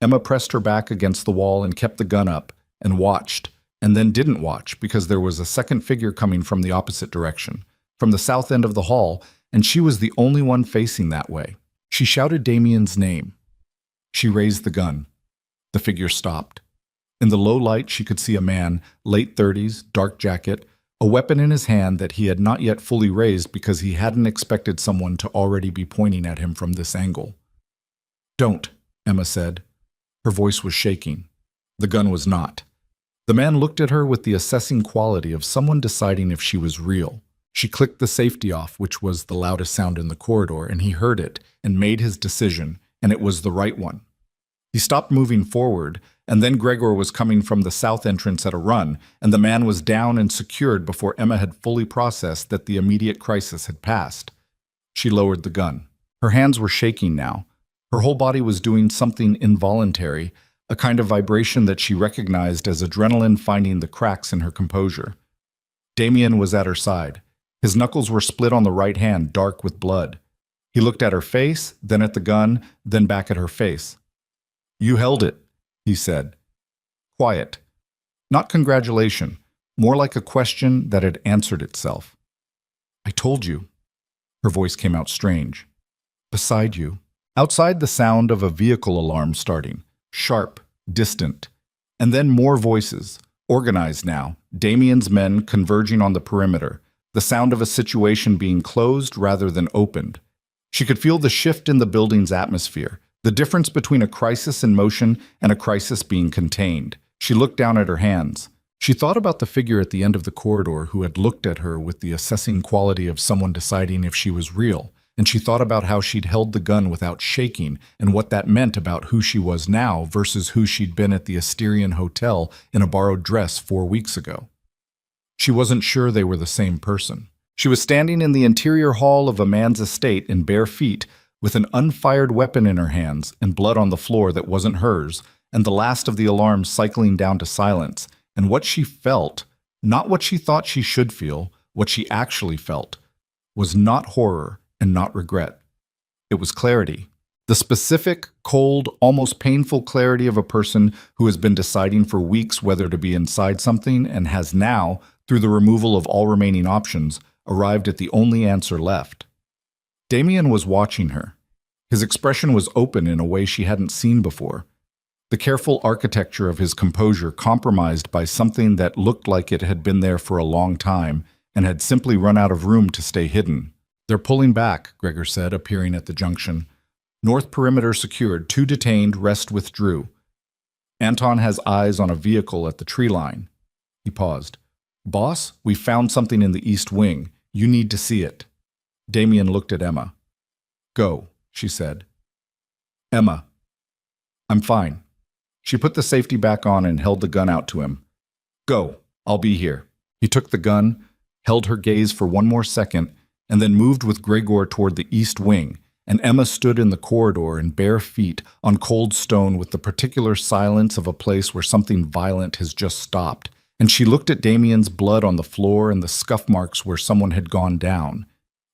Speaker 1: Emma pressed her back against the wall and kept the gun up, and watched, and then didn't watch because there was a second figure coming from the opposite direction, from the south end of the hall, and she was the only one facing that way. She shouted Damien's name. She raised the gun. The figure stopped. In the low light, she could see a man, late 30s, dark jacket, a weapon in his hand that he had not yet fully raised because he hadn't expected someone to already be pointing at him from this angle. "Don't," Emma said. Her voice was shaking. The gun was not. The man looked at her with the assessing quality of someone deciding if she was real. She clicked the safety off, which was the loudest sound in the corridor, and he heard it and made his decision, and it was the right one. He stopped moving forward, and then Gregor was coming from the south entrance at a run, and the man was down and secured before Emma had fully processed that the immediate crisis had passed. She lowered the gun. Her hands were shaking now. Her whole body was doing something involuntary, a kind of vibration that she recognized as adrenaline finding the cracks in her composure. Damien was at her side. His knuckles were split on the right hand, dark with blood. He looked at her face, then at the gun, then back at her face. "You held it," he said. Quiet. Not congratulation, more like a question that had answered itself. "I told you." Her voice came out strange. "Beside you." Outside, the sound of a vehicle alarm starting, sharp, distant, and then more voices, organized now, Damien's men converging on the perimeter, the sound of a situation being closed rather than opened. She could feel the shift in the building's atmosphere, the difference between a crisis in motion and a crisis being contained. She looked down at her hands. She thought about the figure at the end of the corridor who had looked at her with the assessing quality of someone deciding if she was real, and she thought about how she'd held the gun without shaking and what that meant about who she was now versus who she'd been at the Asterian Hotel in a borrowed dress 4 weeks ago. She wasn't sure they were the same person. She was standing in the interior hall of a man's estate in bare feet, with an unfired weapon in her hands and blood on the floor that wasn't hers, and the last of the alarms cycling down to silence, and what she felt, not what she thought she should feel, what she actually felt, was not horror and not regret. It was clarity. The specific, cold, almost painful clarity of a person who has been deciding for weeks whether to be inside something and has now, through the removal of all remaining options, arrived at the only answer left. Damien was watching her. His expression was open in a way she hadn't seen before. The careful architecture of his composure compromised by something that looked like it had been there for a long time and had simply run out of room to stay hidden. "They're pulling back," Gregor said, appearing at the junction. "North perimeter secured, 2 detained, rest withdrew. Anton has eyes on a vehicle at the tree line." He paused. "Boss, we found something in the east wing. You need to see it." Damien looked at Emma. "Go," she said. "Emma." "I'm fine." She put the safety back on and held the gun out to him. "Go, I'll be here." He took the gun, held her gaze for one more second, and then moved with Gregor toward the east wing, and Emma stood in the corridor in bare feet on cold stone with the particular silence of a place where something violent has just stopped, and she looked at Damien's blood on the floor and the scuff marks where someone had gone down,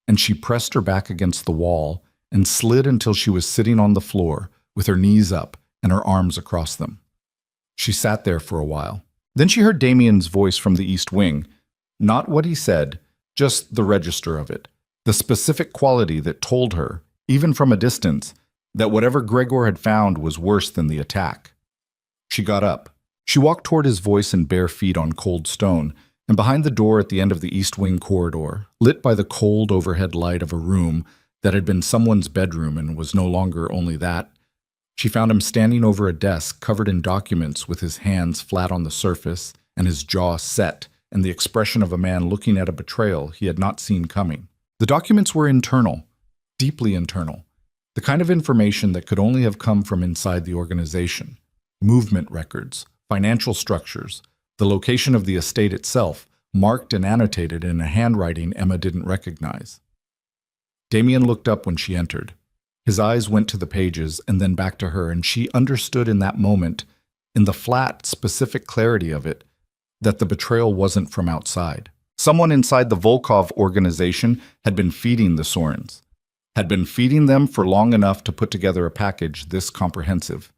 Speaker 1: and she pressed her back against the wall and slid until she was sitting on the floor with her knees up and her arms across them. She sat there for a while. Then she heard Damien's voice from the east wing. Not what he said, just the register of it, the specific quality that told her, even from a distance, that whatever Gregor had found was worse than the attack. She got up. She walked toward his voice in bare feet on cold stone, and behind the door at the end of the east wing corridor, lit by the cold overhead light of a room that had been someone's bedroom and was no longer only that, She found him standing over a desk covered in documents with his hands flat on the surface and his jaw set and the expression of a man looking at a betrayal he had not seen coming. The documents were internal, deeply internal, the kind of information that could only have come from inside the organization. Movement records, financial structures, the location of the estate itself, marked and annotated in a handwriting Emma didn't recognize. Damien looked up when she entered. His eyes went to the pages and then back to her, and she understood in that moment, in the flat, specific clarity of it, that the betrayal wasn't from outside. Someone inside the Volkov organization had been feeding the Sorens, had been feeding them for long enough to put together a package this comprehensive,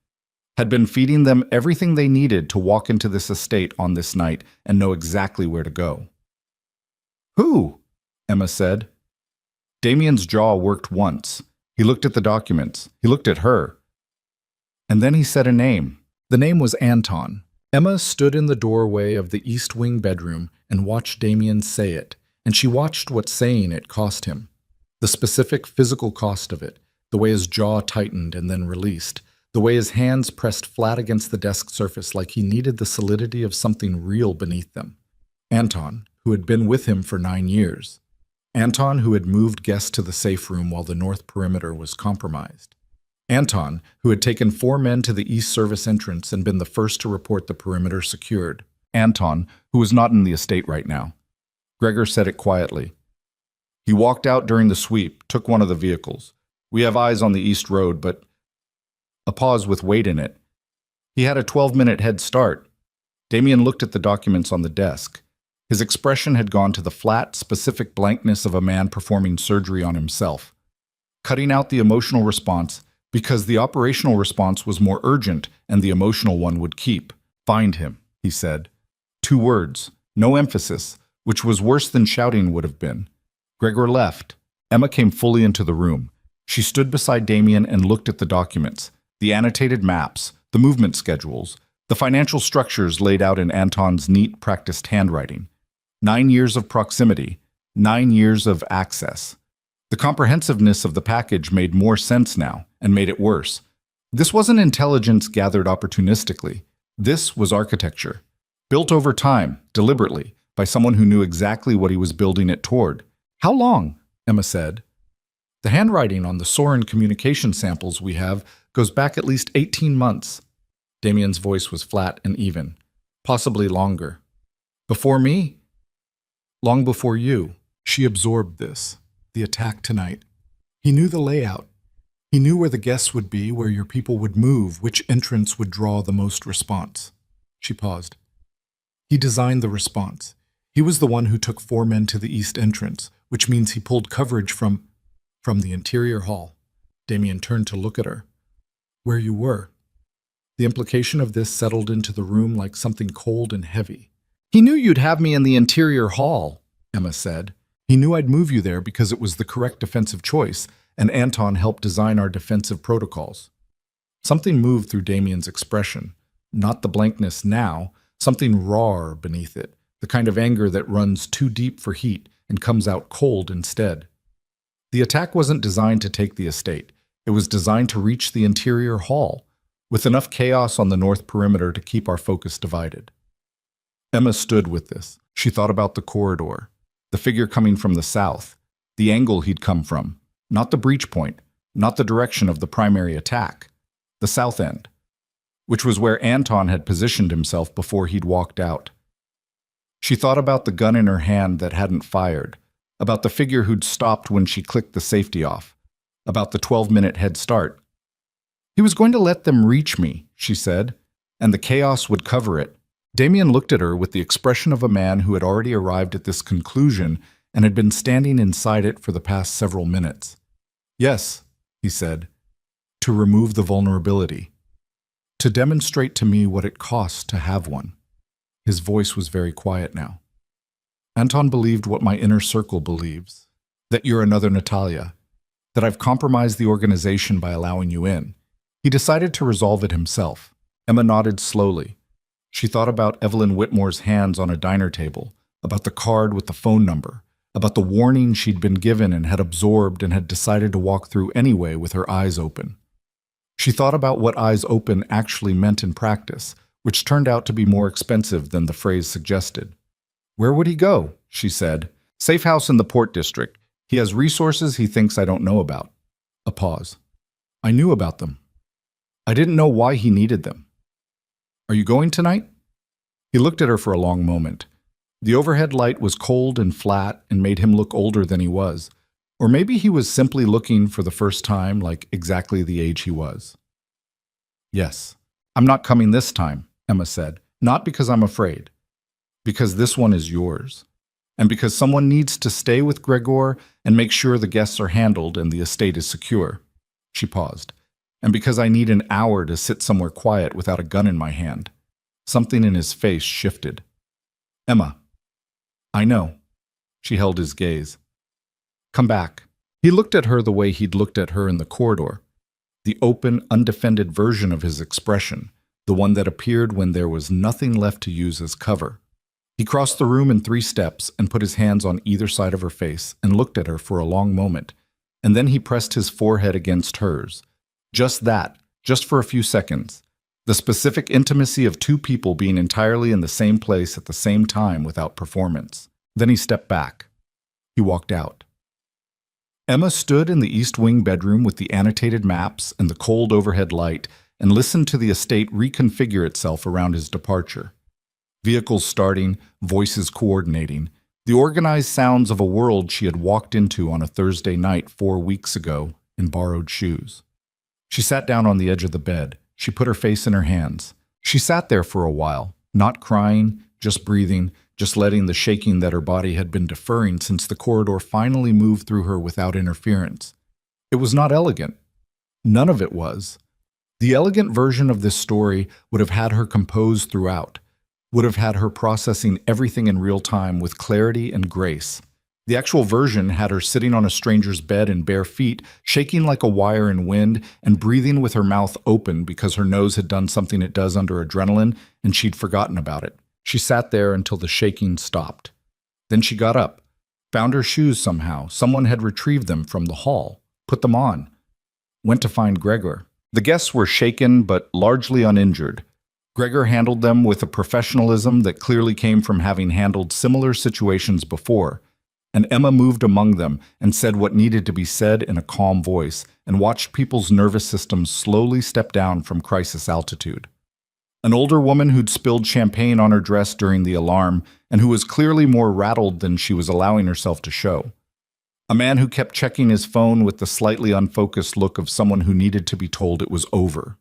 Speaker 1: had been feeding them everything they needed to walk into this estate on this night and know exactly where to go. "Who?" Emma said. Damien's jaw worked once. He looked at the documents. He looked at her. And then he said a name. The name was Anton. Emma stood in the doorway of the East Wing bedroom and watched Damien say it, and she watched what saying it cost him. The specific physical cost of it, the way his jaw tightened and then released, the way his hands pressed flat against the desk surface like he needed the solidity of something real beneath them. Anton, who had been with him for 9 years. Anton, who had moved guests to the safe room while the north perimeter was compromised. Anton, who had taken 4 men to the east service entrance and been the first to report the perimeter secured. Anton, who was not in the estate right now. Gregor said it quietly. He walked out during the sweep, took one of the vehicles. We have eyes on the east road, but... A pause with weight in it. He had a 12-minute head start. Damien looked at the documents on the desk. His expression had gone to the flat, specific blankness of a man performing surgery on himself, cutting out the emotional response because the operational response was more urgent and the emotional one would keep. Find him, he said. 2 words, no emphasis, which was worse than shouting would have been. Gregor left. Emma came fully into the room. She stood beside Damien and looked at the documents, the annotated maps, the movement schedules, the financial structures laid out in Anton's neat, practiced handwriting. 9 years of proximity, 9 years of access. The comprehensiveness of the package made more sense now, and made it worse. This wasn't intelligence gathered opportunistically. This was architecture. Built over time, deliberately, by someone who knew exactly what he was building it toward. How long? Emma said. The handwriting on the Soren communication samples we have goes back at least 18 months. Damien's voice was flat and even. Possibly longer. Before me? Long before you. She absorbed this. The attack tonight. He knew the layout. He knew where the guests would be, where your people would move, which entrance would draw the most response. She paused. He designed the response. He was the one who took 4 men to the east entrance, which means he pulled coverage from the interior hall. Damien turned to look at her. Where you were. The implication of this settled into the room like something cold and heavy. He knew you'd have me in the interior hall, Emma said. He knew I'd move you there because it was the correct defensive choice, and Anton helped design our defensive protocols. Something moved through Damien's expression. Not the blankness now, something raw beneath it, the kind of anger that runs too deep for heat and comes out cold instead. The attack wasn't designed to take the estate. It was designed to reach the interior hall, with enough chaos on the north perimeter to keep our focus divided. Emma stood with this. She thought about the corridor, the figure coming from the south, the angle he'd come from, not the breach point, not the direction of the primary attack, the south end, which was where Anton had positioned himself before he'd walked out. She thought about the gun in her hand that hadn't fired, about the figure who'd stopped when she clicked the safety off, about the 12-minute head start. He was going to let them reach me, she said, and the chaos would cover it. Damien looked at her with the expression of a man who had already arrived at this conclusion and had been standing inside it for the past several minutes. Yes, he said, to remove the vulnerability. To demonstrate to me what it costs to have one. His voice was very quiet now. Anton believed what my inner circle believes, that you're another Natalia, that I've compromised the organization by allowing you in. He decided to resolve it himself. Emma nodded slowly. She thought about Evelyn Whitmore's hands on a diner table, about the card with the phone number, about the warning she'd been given and had absorbed and had decided to walk through anyway with her eyes open. She thought about what eyes open actually meant in practice, which turned out to be more expensive than the phrase suggested. "Where would he go?" she said. "Safe house in the Port District. He has resources he thinks I don't know about." A pause. "I knew about them. I didn't know why he needed them." "Are you going tonight?" He looked at her for a long moment. The overhead light was cold and flat and made him look older than he was. Or maybe he was simply looking for the first time like exactly the age he was. "Yes. I'm not coming this time," Emma said. "Not because I'm afraid. Because this one is yours. And because someone needs to stay with Gregor and make sure the guests are handled and the estate is secure." She paused. "And because I need an hour to sit somewhere quiet without a gun in my hand." Something in his face shifted. "Emma." "I know." She held his gaze. "Come back." He looked at her the way he'd looked at her in the corridor. The open, undefended version of his expression, the one that appeared when there was nothing left to use as cover. He crossed the room in 3 steps and put his hands on either side of her face and looked at her for a long moment, and then he pressed his forehead against hers. Just that, just for a few seconds. The specific intimacy of 2 people being entirely in the same place at the same time without performance. Then he stepped back. He walked out. Emma stood in the East Wing bedroom with the annotated maps and the cold overhead light and listened to the estate reconfigure itself around his departure. Vehicles starting, voices coordinating, the organized sounds of a world she had walked into on a Thursday night 4 weeks ago in borrowed shoes. She sat down on the edge of the bed. She put her face in her hands. She sat there for a while, not crying, just breathing, just letting the shaking that her body had been deferring since the corridor finally moved through her without interference. It was not elegant. None of it was. The elegant version of this story would have had her composed throughout, would have had her processing everything in real time with clarity and grace. The actual version had her sitting on a stranger's bed in bare feet, shaking like a wire in wind, and breathing with her mouth open because her nose had done something it does under adrenaline, and she'd forgotten about it. She sat there until the shaking stopped. Then she got up, found her shoes somehow. Someone had retrieved them from the hall, put them on, went to find Gregor. The guests were shaken but largely uninjured. Gregor handled them with a professionalism that clearly came from having handled similar situations before. And Emma moved among them and said what needed to be said in a calm voice and watched people's nervous systems slowly step down from crisis altitude. An older woman who'd spilled champagne on her dress during the alarm and who was clearly more rattled than she was allowing herself to show. A man who kept checking his phone with the slightly unfocused look of someone who needed to be told it was over.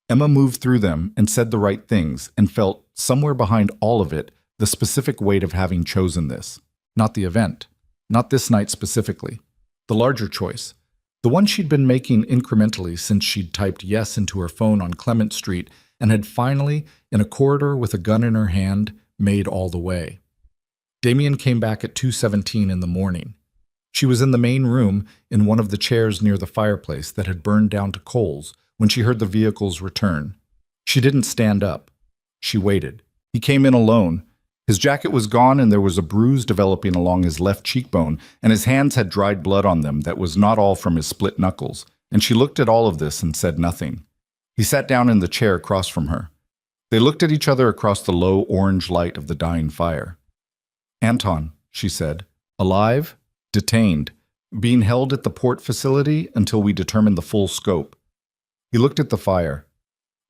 Speaker 1: Emma moved through them and said the right things and felt, somewhere behind all of it, the specific weight of having chosen this. Not the event. Not this night specifically. The larger choice. The one she'd been making incrementally since she'd typed yes into her phone on Clement Street and had finally, in a corridor with a gun in her hand, made all the way. Damien came back at 2:17 in the morning. She was in the main room in one of the chairs near the fireplace that had burned down to coals when she heard the vehicles return. She didn't stand up. She waited. He came in alone. His jacket was gone and there was a bruise developing along his left cheekbone, and his hands had dried blood on them that was not all from his split knuckles, and she looked at all of this and said nothing. He sat down in the chair across from her. They looked at each other across the low orange light of the dying fire. "Anton," she said, "alive, detained, being held at the port facility until we determine the full scope." He looked at the fire.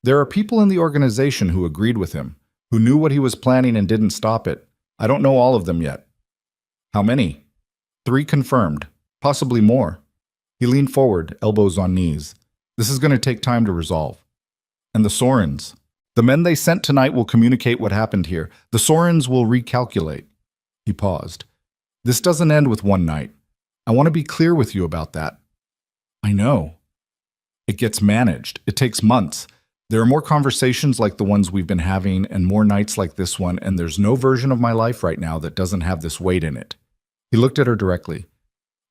Speaker 1: "There are people in the organization who agreed with him, who knew what he was planning and didn't stop it. I don't know all of them yet." "How many?" "3 confirmed, possibly more." He leaned forward, elbows on knees. "This is going to take time to resolve." "And the Sorens? The men they sent tonight will communicate what happened here. The Sorens will recalculate." He paused. "This doesn't end with one night. I want to be clear with you about that." "I know." "It gets managed. It takes months. There are more conversations like the ones we've been having and more nights like this one, and there's no version of my life right now that doesn't have this weight in it." He looked at her directly.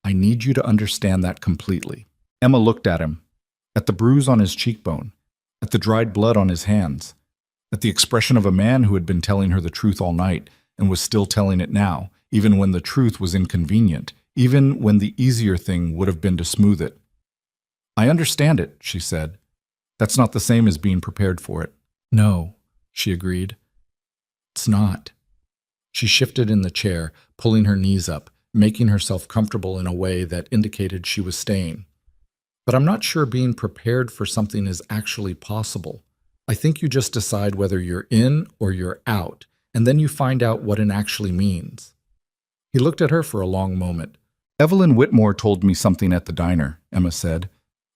Speaker 1: "I need you to understand that completely." Emma looked at him, at the bruise on his cheekbone, at the dried blood on his hands, at the expression of a man who had been telling her the truth all night and was still telling it now, even when the truth was inconvenient, even when the easier thing would have been to smooth it. "I understand it," she said. That's not the same as being prepared for it. No, she agreed. It's not. She shifted in the chair, pulling her knees up, making herself comfortable in a way that indicated she was staying. But I'm not sure being prepared for something is actually possible. I think you just decide whether you're in or you're out, and then you find out what it actually means. He looked at her for a long moment. Evelyn Whitmore told me something at the diner, Emma said.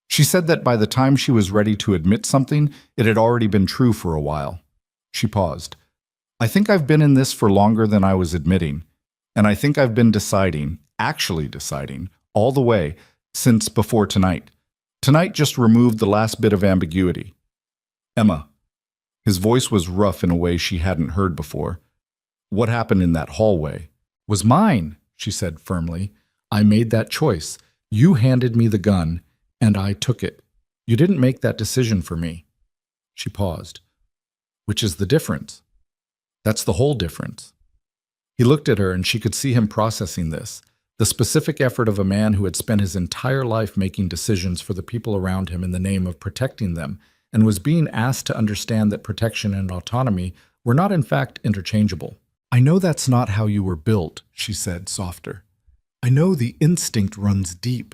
Speaker 1: She said that by the time she was ready to admit something, it had already been true for a while. She paused. I think I've been in this for longer than I was admitting, and I think I've been deciding, actually deciding, all the way, since before tonight. Tonight just removed the last bit of ambiguity. Emma. His voice was rough in a way she hadn't heard before. What happened in that hallway was mine, she said firmly. I made that choice. You handed me the gun, and I took it. You didn't make that decision for me. She paused. Which is the difference? That's the whole difference. He looked at her, and she could see him processing this, the specific effort of a man who had spent his entire life making decisions for the people around him in the name of protecting them, and was being asked to understand that protection and autonomy were not in fact interchangeable. I know that's not how you were built, she said, softer. I know the instinct runs deep.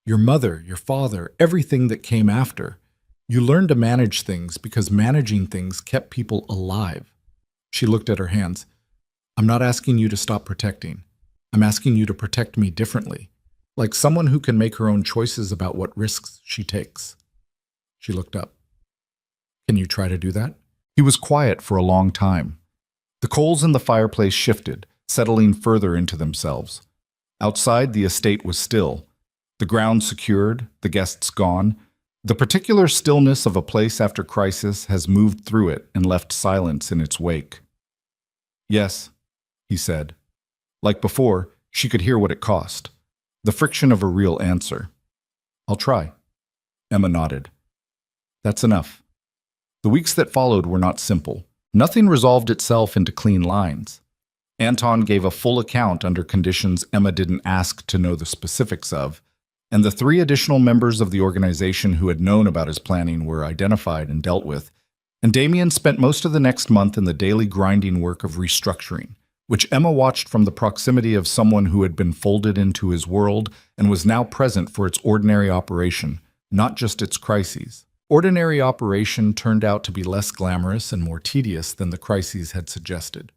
Speaker 1: Your mother, your father, everything that came after. You learned to manage things because managing things kept people alive. She looked at her hands. I'm not asking you to stop protecting. I'm asking you to protect me differently, like someone who can make her own choices about what risks she takes. She looked up. Can you try to do that? He was quiet for a long time. The coals in the fireplace shifted, settling further into themselves. Outside, the estate was still. The ground secured, the guests gone. The particular stillness of a place after crisis has moved through it and left silence in its wake. Yes, he said. Like before, she could hear what it cost. The friction of a real answer. I'll try. Emma nodded. That's enough. The weeks that followed were not simple. Nothing resolved itself into clean lines. Anton gave a full account under conditions Emma didn't ask to know the specifics of, and the 3 additional members of the organization who had known about his planning were identified and dealt with, and Damien spent most of the next month in the daily grinding work of restructuring, which Emma watched from the proximity of someone who had been folded into his world and was now present for its ordinary operation, not just its crises. Ordinary operation turned out to be less glamorous and more tedious than the crises had suggested.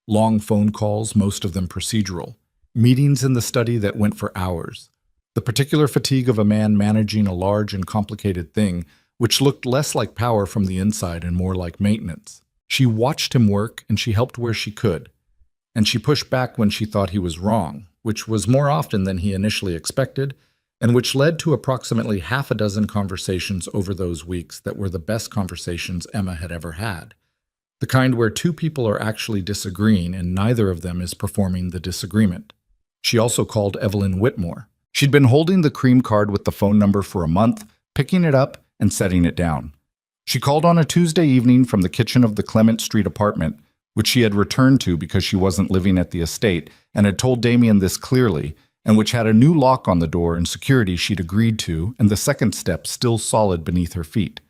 Speaker 1: Long phone calls, most of them procedural. Meetings in the study that went for hours. The particular fatigue of a man managing a large and complicated thing, which looked less like power from the inside and more like maintenance. She watched him work, and she helped where she could. And she pushed back when she thought he was wrong, which was more often than he initially expected, and which led to approximately half a dozen conversations over those weeks that were the best conversations Emma had ever had. The kind where 2 people are actually disagreeing and neither of them is performing the disagreement. She also called Evelyn Whitmore. She'd been holding the cream card with the phone number for a month, picking it up and setting it down. She called on a Tuesday evening from the kitchen of the Clement Street apartment, which she had returned to because she wasn't living at the estate and had told Damien this clearly, and which had a new lock on the door and security she'd agreed to, and the second step still solid beneath her feet.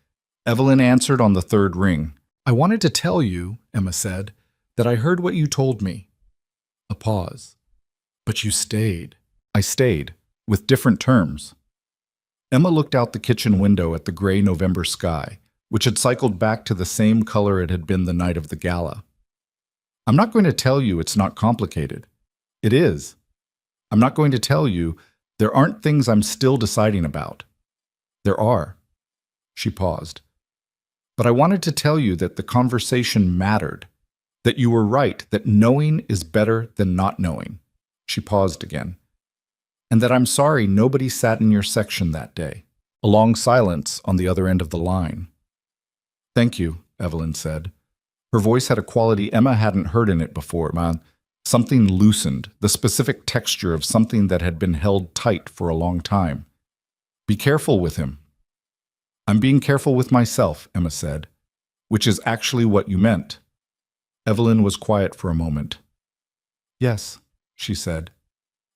Speaker 1: Evelyn answered on the 3rd ring. I wanted to tell you, Emma said, that I heard what you told me. A pause. But you stayed. I stayed, with different terms. Emma looked out the kitchen window at the gray November sky, which had cycled back to the same color it had been the night of the gala. I'm not going to tell you it's not complicated. It is. I'm not going to tell you there aren't things I'm still deciding about. There are. She paused. But I wanted to tell you that the conversation mattered, that you were right, that knowing is better than not knowing. She paused again. And that I'm sorry nobody sat in your section that day. A long silence on the other end of the line. Thank you, Evelyn said. Her voice had a quality Emma hadn't heard in it before. Something loosened, the specific texture of something that had been held tight for a long time. Be careful with him. I'm being careful with myself, Emma said, which is actually what you meant. Evelyn was quiet for a moment. Yes, she said.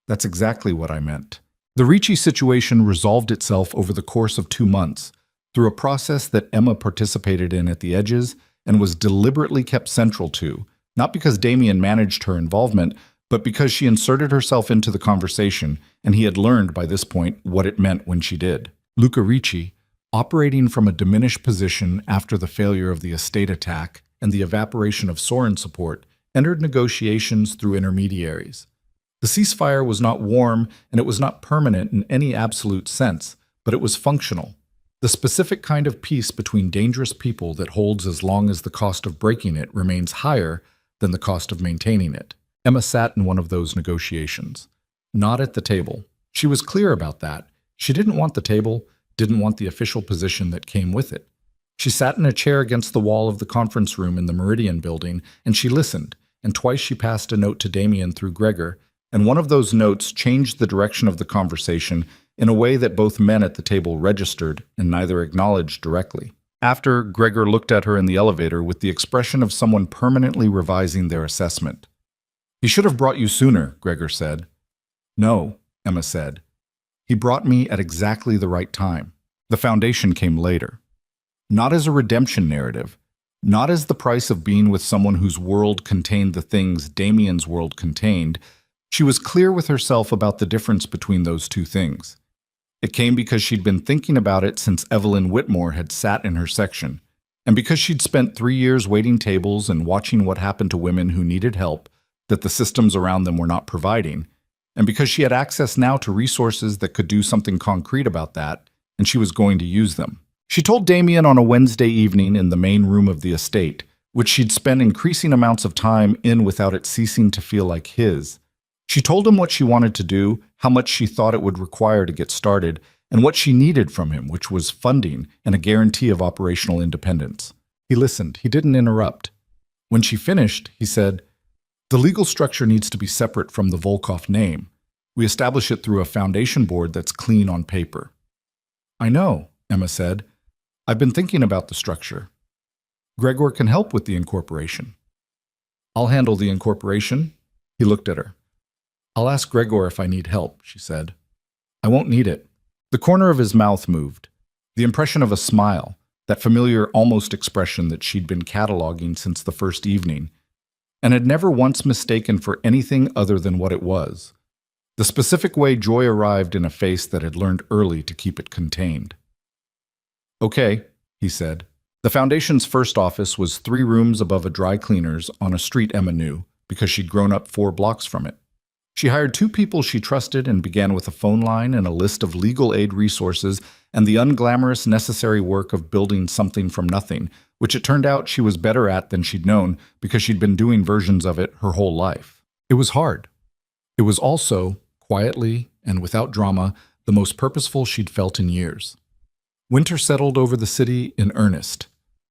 Speaker 1: That's exactly what I meant. The Ricci situation resolved itself over the course of 2 months, through a process that Emma participated in at the edges and was deliberately kept central to, not because Damien managed her involvement, but because she inserted herself into the conversation, and he had learned by this point what it meant when she did. Luca Ricci, operating from a diminished position after the failure of the estate attack and the evaporation of Soren support, entered negotiations through intermediaries. The ceasefire was not warm and it was not permanent in any absolute sense, but it was functional. The specific kind of peace between dangerous people that holds as long as the cost of breaking it remains higher than the cost of maintaining it. Emma sat in one of those negotiations. Not at the table. She was clear about that. She didn't want the table, didn't want the official position that came with it. She sat in a chair against the wall of the conference room in the Meridian building, and she listened, and twice she passed a note to Damien through Gregor, and one of those notes changed the direction of the conversation in a way that both men at the table registered and neither acknowledged directly. After, Gregor looked at her in the elevator with the expression of someone permanently revising their assessment. "He should have brought you sooner," Gregor said. "No," Emma said. "He brought me at exactly the right time." The foundation came later. Not as a redemption narrative, not as the price of being with someone whose world contained the things Damien's world contained. She was clear with herself about the difference between those two things. It came because she'd been thinking about it since Evelyn Whitmore had sat in her section, and because she'd spent 3 years waiting tables and watching what happened to women who needed help that the systems around them were not providing, and because she had access now to resources that could do something concrete about that, and she was going to use them. She told Damien on a Wednesday evening in the main room of the estate, which she'd spent increasing amounts of time in without it ceasing to feel like his. She told him what she wanted to do, how much she thought it would require to get started, and what she needed from him, which was funding and a guarantee of operational independence. He listened. He didn't interrupt. When she finished, he said, "The legal structure needs to be separate from the Volkov name. We establish it through a foundation board that's clean on paper." "I know," Emma said. "I've been thinking about the structure. Gregor can help with the incorporation." "I'll handle the incorporation." He looked at her. "I'll ask Gregor if I need help," she said. "I won't need it." The corner of his mouth moved. The impression of a smile, that familiar almost expression that she'd been cataloging since the first evening, and had never once mistaken for anything other than what it was. The specific way joy arrived in a face that had learned early to keep it contained. "Okay," he said. The foundation's first office was 3 rooms above a dry cleaner's on a street Emma knew, because she'd grown up 4 blocks from it. She hired 2 people she trusted and began with a phone line and a list of legal aid resources and the unglamorous necessary work of building something from nothing, which it turned out she was better at than she'd known because she'd been doing versions of it her whole life. It was hard. It was also, quietly and without drama, the most purposeful she'd felt in years. Winter settled over the city in earnest,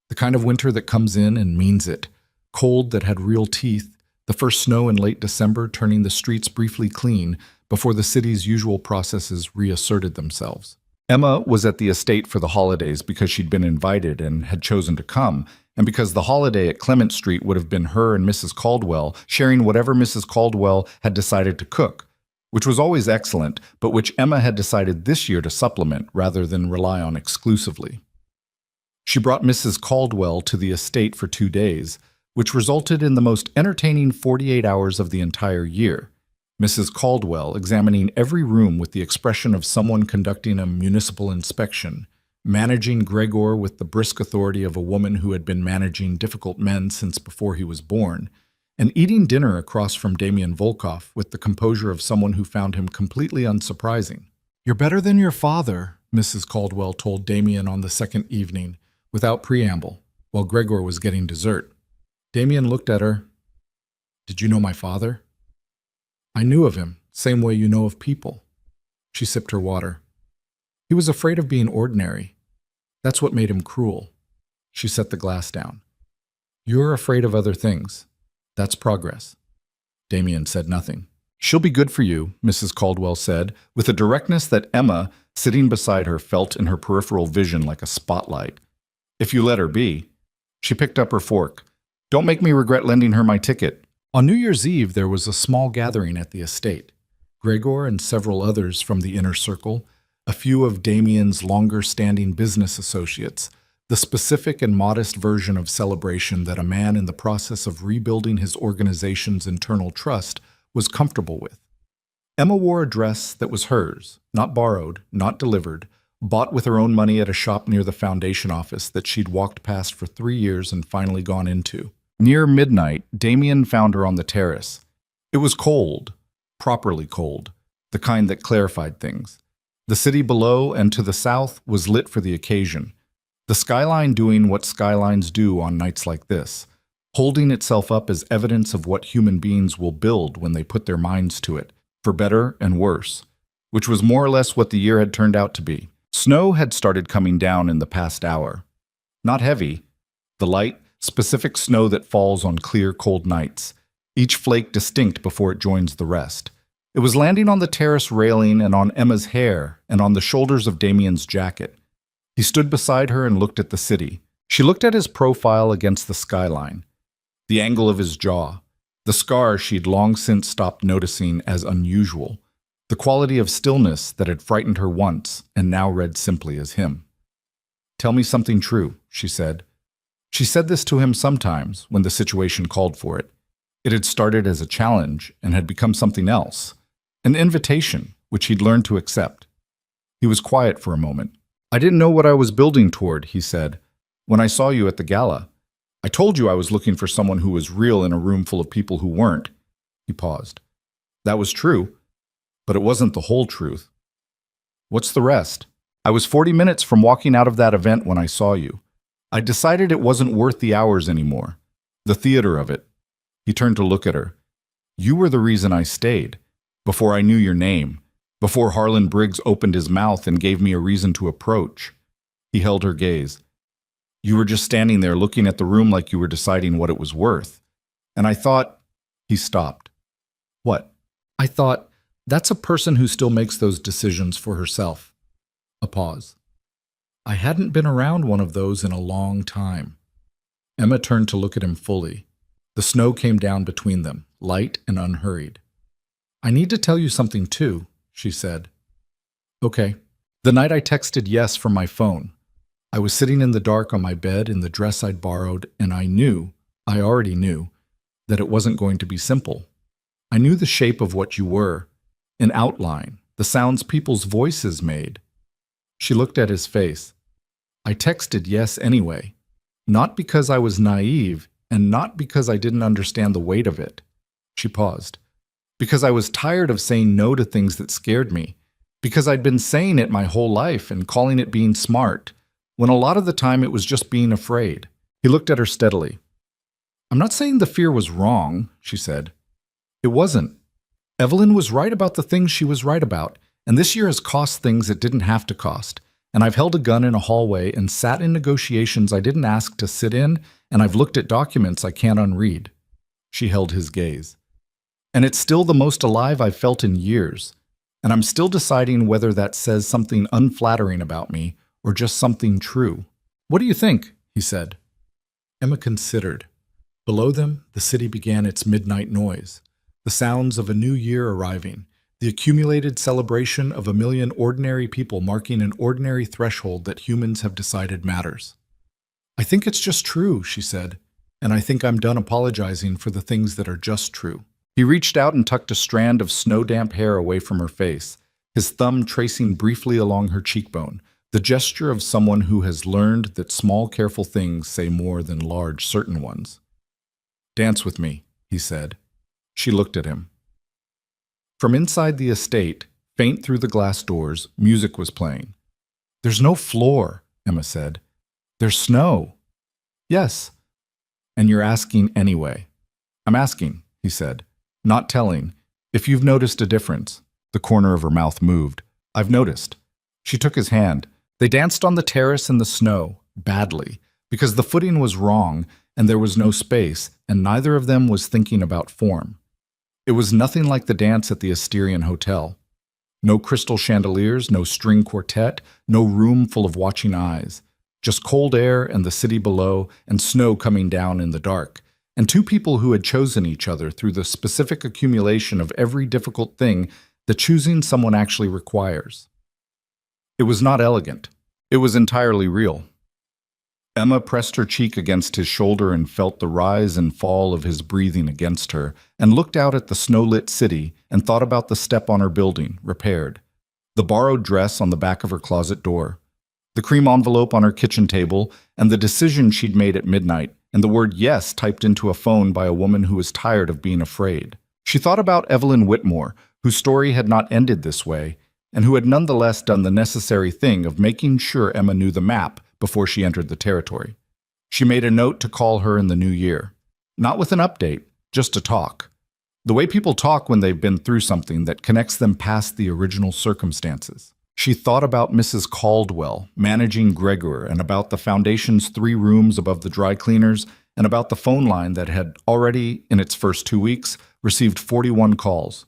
Speaker 1: the kind of winter that comes in and means it, cold that had real teeth, the first snow in late December turning the streets briefly clean before the city's usual processes reasserted themselves. Emma was at the estate for the holidays because she'd been invited and had chosen to come, and because the holiday at Clement Street would have been her and Mrs. Caldwell sharing whatever Mrs. Caldwell had decided to cook, which was always excellent, but which Emma had decided this year to supplement rather than rely on exclusively. She brought Mrs. Caldwell to the estate for 2 days, which resulted in the most entertaining 48 hours of the entire year. Mrs. Caldwell examining every room with the expression of someone conducting a municipal inspection, managing Gregor with the brisk authority of a woman who had been managing difficult men since before he was born, and eating dinner across from Damien Volkov with the composure of someone who found him completely unsurprising. "You're better than your father," Mrs. Caldwell told Damien on the second evening, without preamble, while Gregor was getting dessert. Damien looked at her. "Did you know my father?" "I knew of him, same way you know of people." She sipped her water. "He was afraid of being ordinary. That's what made him cruel." She set the glass down. "You're afraid of other things. That's progress." Damien said nothing. "She'll be good for you," Mrs. Caldwell said, with a directness that Emma, sitting beside her, felt in her peripheral vision like a spotlight. "If you let her be." She picked up her fork. "Don't make me regret lending her my ticket." On New Year's Eve, there was a small gathering at the estate. Gregor and several others from the inner circle, a few of Damien's longer-standing business associates, the specific and modest version of celebration that a man in the process of rebuilding his organization's internal trust was comfortable with. Emma wore a dress that was hers, not borrowed, not delivered, bought with her own money at a shop near the foundation office that she'd walked past for 3 years and finally gone into. Near midnight, Damien found her on the terrace. It was cold, properly cold, the kind that clarified things. The city below and to the south was lit for the occasion, the skyline doing what skylines do on nights like this, holding itself up as evidence of what human beings will build when they put their minds to it, for better and worse, which was more or less what the year had turned out to be. Snow had started coming down in the past hour. Not heavy, the light, specific snow that falls on clear, cold nights, each flake distinct before it joins the rest. It was landing on the terrace railing and on Emma's hair and on the shoulders of Damien's jacket. He stood beside her and looked at the city. She looked at his profile against the skyline, the angle of his jaw, the scar she'd long since stopped noticing as unusual, the quality of stillness that had frightened her once and now read simply as him. "Tell me something true," she said. She said this to him sometimes when the situation called for it. It had started as a challenge and had become something else, an invitation which he'd learned to accept. He was quiet for a moment. "I didn't know what I was building toward," he said, "when I saw you at the gala. I told you I was looking for someone who was real in a room full of people who weren't." He paused. "That was true. But it wasn't the whole truth." "What's the rest?" "I was 40 minutes from walking out of that event when I saw you. I decided it wasn't worth the hours anymore. The theater of it." He turned to look at her. "You were the reason I stayed. Before I knew your name. Before Harlan Briggs opened his mouth and gave me a reason to approach." He held her gaze. "You were just standing there looking at the room like you were deciding what it was worth. And I thought—" He stopped. "What?" "I thought, that's a person who still makes those decisions for herself." A pause. "I hadn't been around one of those in a long time." Emma turned to look at him fully. The snow came down between them, light and unhurried. "I need to tell you something too," she said. "Okay." "The night I texted yes from my phone, I was sitting in the dark on my bed in the dress I'd borrowed, and I already knew, that it wasn't going to be simple. I knew the shape of what you were, an outline, the sounds people's voices made." She looked at his face. "I texted yes anyway, not because I was naive and not because I didn't understand the weight of it." She paused. "Because I was tired of saying no to things that scared me, because I'd been saying it my whole life and calling it being smart, when a lot of the time it was just being afraid." He looked at her steadily. "I'm not saying the fear was wrong," she said. "It wasn't. Evelyn was right about the things she was right about, and this year has cost things it didn't have to cost. And I've held a gun in a hallway and sat in negotiations I didn't ask to sit in, and I've looked at documents I can't unread." She held his gaze. "And it's still the most alive I've felt in years, and I'm still deciding whether that says something unflattering about me or just something true." "What do you think?" he said. Emma considered. Below them, the city began its midnight noise. The sounds of a new year arriving, the accumulated celebration of 1,000,000 ordinary people marking an ordinary threshold that humans have decided matters. "I think it's just true," she said, "and I think I'm done apologizing for the things that are just true." He reached out and tucked a strand of snow-damp hair away from her face, his thumb tracing briefly along her cheekbone, the gesture of someone who has learned that small, careful things say more than large, certain ones. "Dance with me," he said. She looked at him. From inside the estate, faint through the glass doors, music was playing. "There's no floor," Emma said. "There's snow." "Yes." "And you're asking anyway." "I'm asking," he said, not telling, "if you've noticed a difference." The corner of her mouth moved. "I've noticed." She took his hand. They danced on the terrace in the snow, badly, because the footing was wrong and there was no space, and neither of them was thinking about form. It was nothing like the dance at the Asterian Hotel. No crystal chandeliers, no string quartet, no room full of watching eyes. Just cold air and the city below, and snow coming down in the dark, and two people who had chosen each other through the specific accumulation of every difficult thing that choosing someone actually requires. It was not elegant. It was entirely real. Emma pressed her cheek against his shoulder and felt the rise and fall of his breathing against her, and looked out at the snow-lit city and thought about the step on her building, repaired, the borrowed dress on the back of her closet door, the cream envelope on her kitchen table, and the decision she'd made at midnight, and the word yes typed into a phone by a woman who was tired of being afraid. She thought about Evelyn Whitmore, whose story had not ended this way, and who had nonetheless done the necessary thing of making sure Emma knew the map before she entered the territory. She made a note to call her in the new year. Not with an update, just to talk. The way people talk when they've been through something that connects them past the original circumstances. She thought about Mrs. Caldwell managing Gregor, and about the foundation's 3 rooms above the dry cleaners, and about the phone line that had already, in its first 2 weeks, received 41 calls.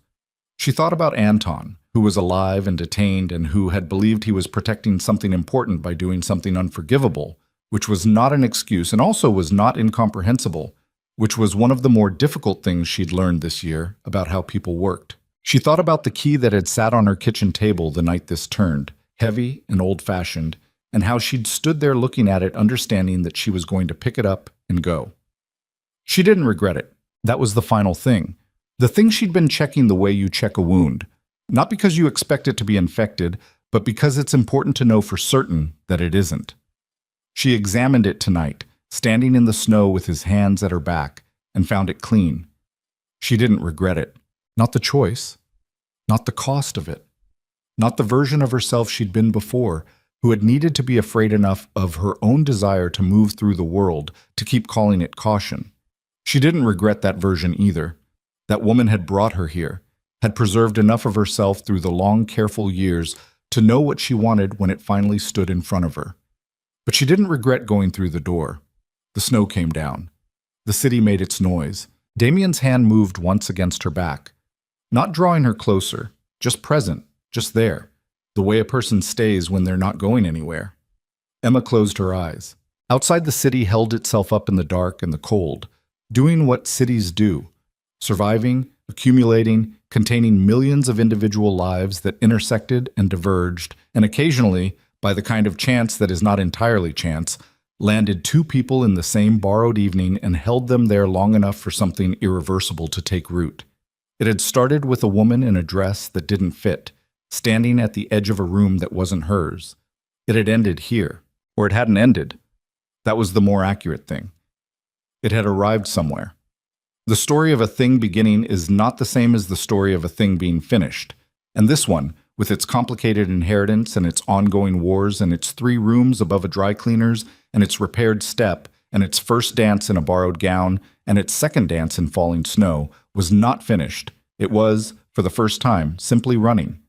Speaker 1: She thought about Anton, who was alive and detained and who had believed he was protecting something important by doing something unforgivable, which was not an excuse and also was not incomprehensible, which was one of the more difficult things she'd learned this year about how people worked. She thought about the key that had sat on her kitchen table the night this turned, heavy and old-fashioned, and how she'd stood there looking at it, understanding that she was going to pick it up and go. She didn't regret it. That was the final thing. The thing she'd been checking the way you check a wound. Not because you expect it to be infected, but because it's important to know for certain that it isn't. She examined it tonight, standing in the snow with his hands at her back, and found it clean. She didn't regret it. Not the choice. Not the cost of it. Not the version of herself she'd been before, who had needed to be afraid enough of her own desire to move through the world to keep calling it caution. She didn't regret that version either. That woman had brought her here, had preserved enough of herself through the long, careful years to know what she wanted when it finally stood in front of her. But she didn't regret going through the door. The snow came down. The city made its noise. Damien's hand moved once against her back. Not drawing her closer, just present, just there, the way a person stays when they're not going anywhere. Emma closed her eyes. Outside, the city held itself up in the dark and the cold, doing what cities do, surviving, accumulating, containing millions of individual lives that intersected and diverged, and occasionally, by the kind of chance that is not entirely chance, landed 2 people in the same borrowed evening and held them there long enough for something irreversible to take root. It had started with a woman in a dress that didn't fit, standing at the edge of a room that wasn't hers. It had ended here, or it hadn't ended. That was the more accurate thing. It had arrived somewhere. The story of a thing beginning is not the same as the story of a thing being finished, and this one, with its complicated inheritance and its ongoing wars and its 3 rooms above a dry cleaner's and its repaired step and its first dance in a borrowed gown and its second dance in falling snow, was not finished. It was, for the first time, simply running.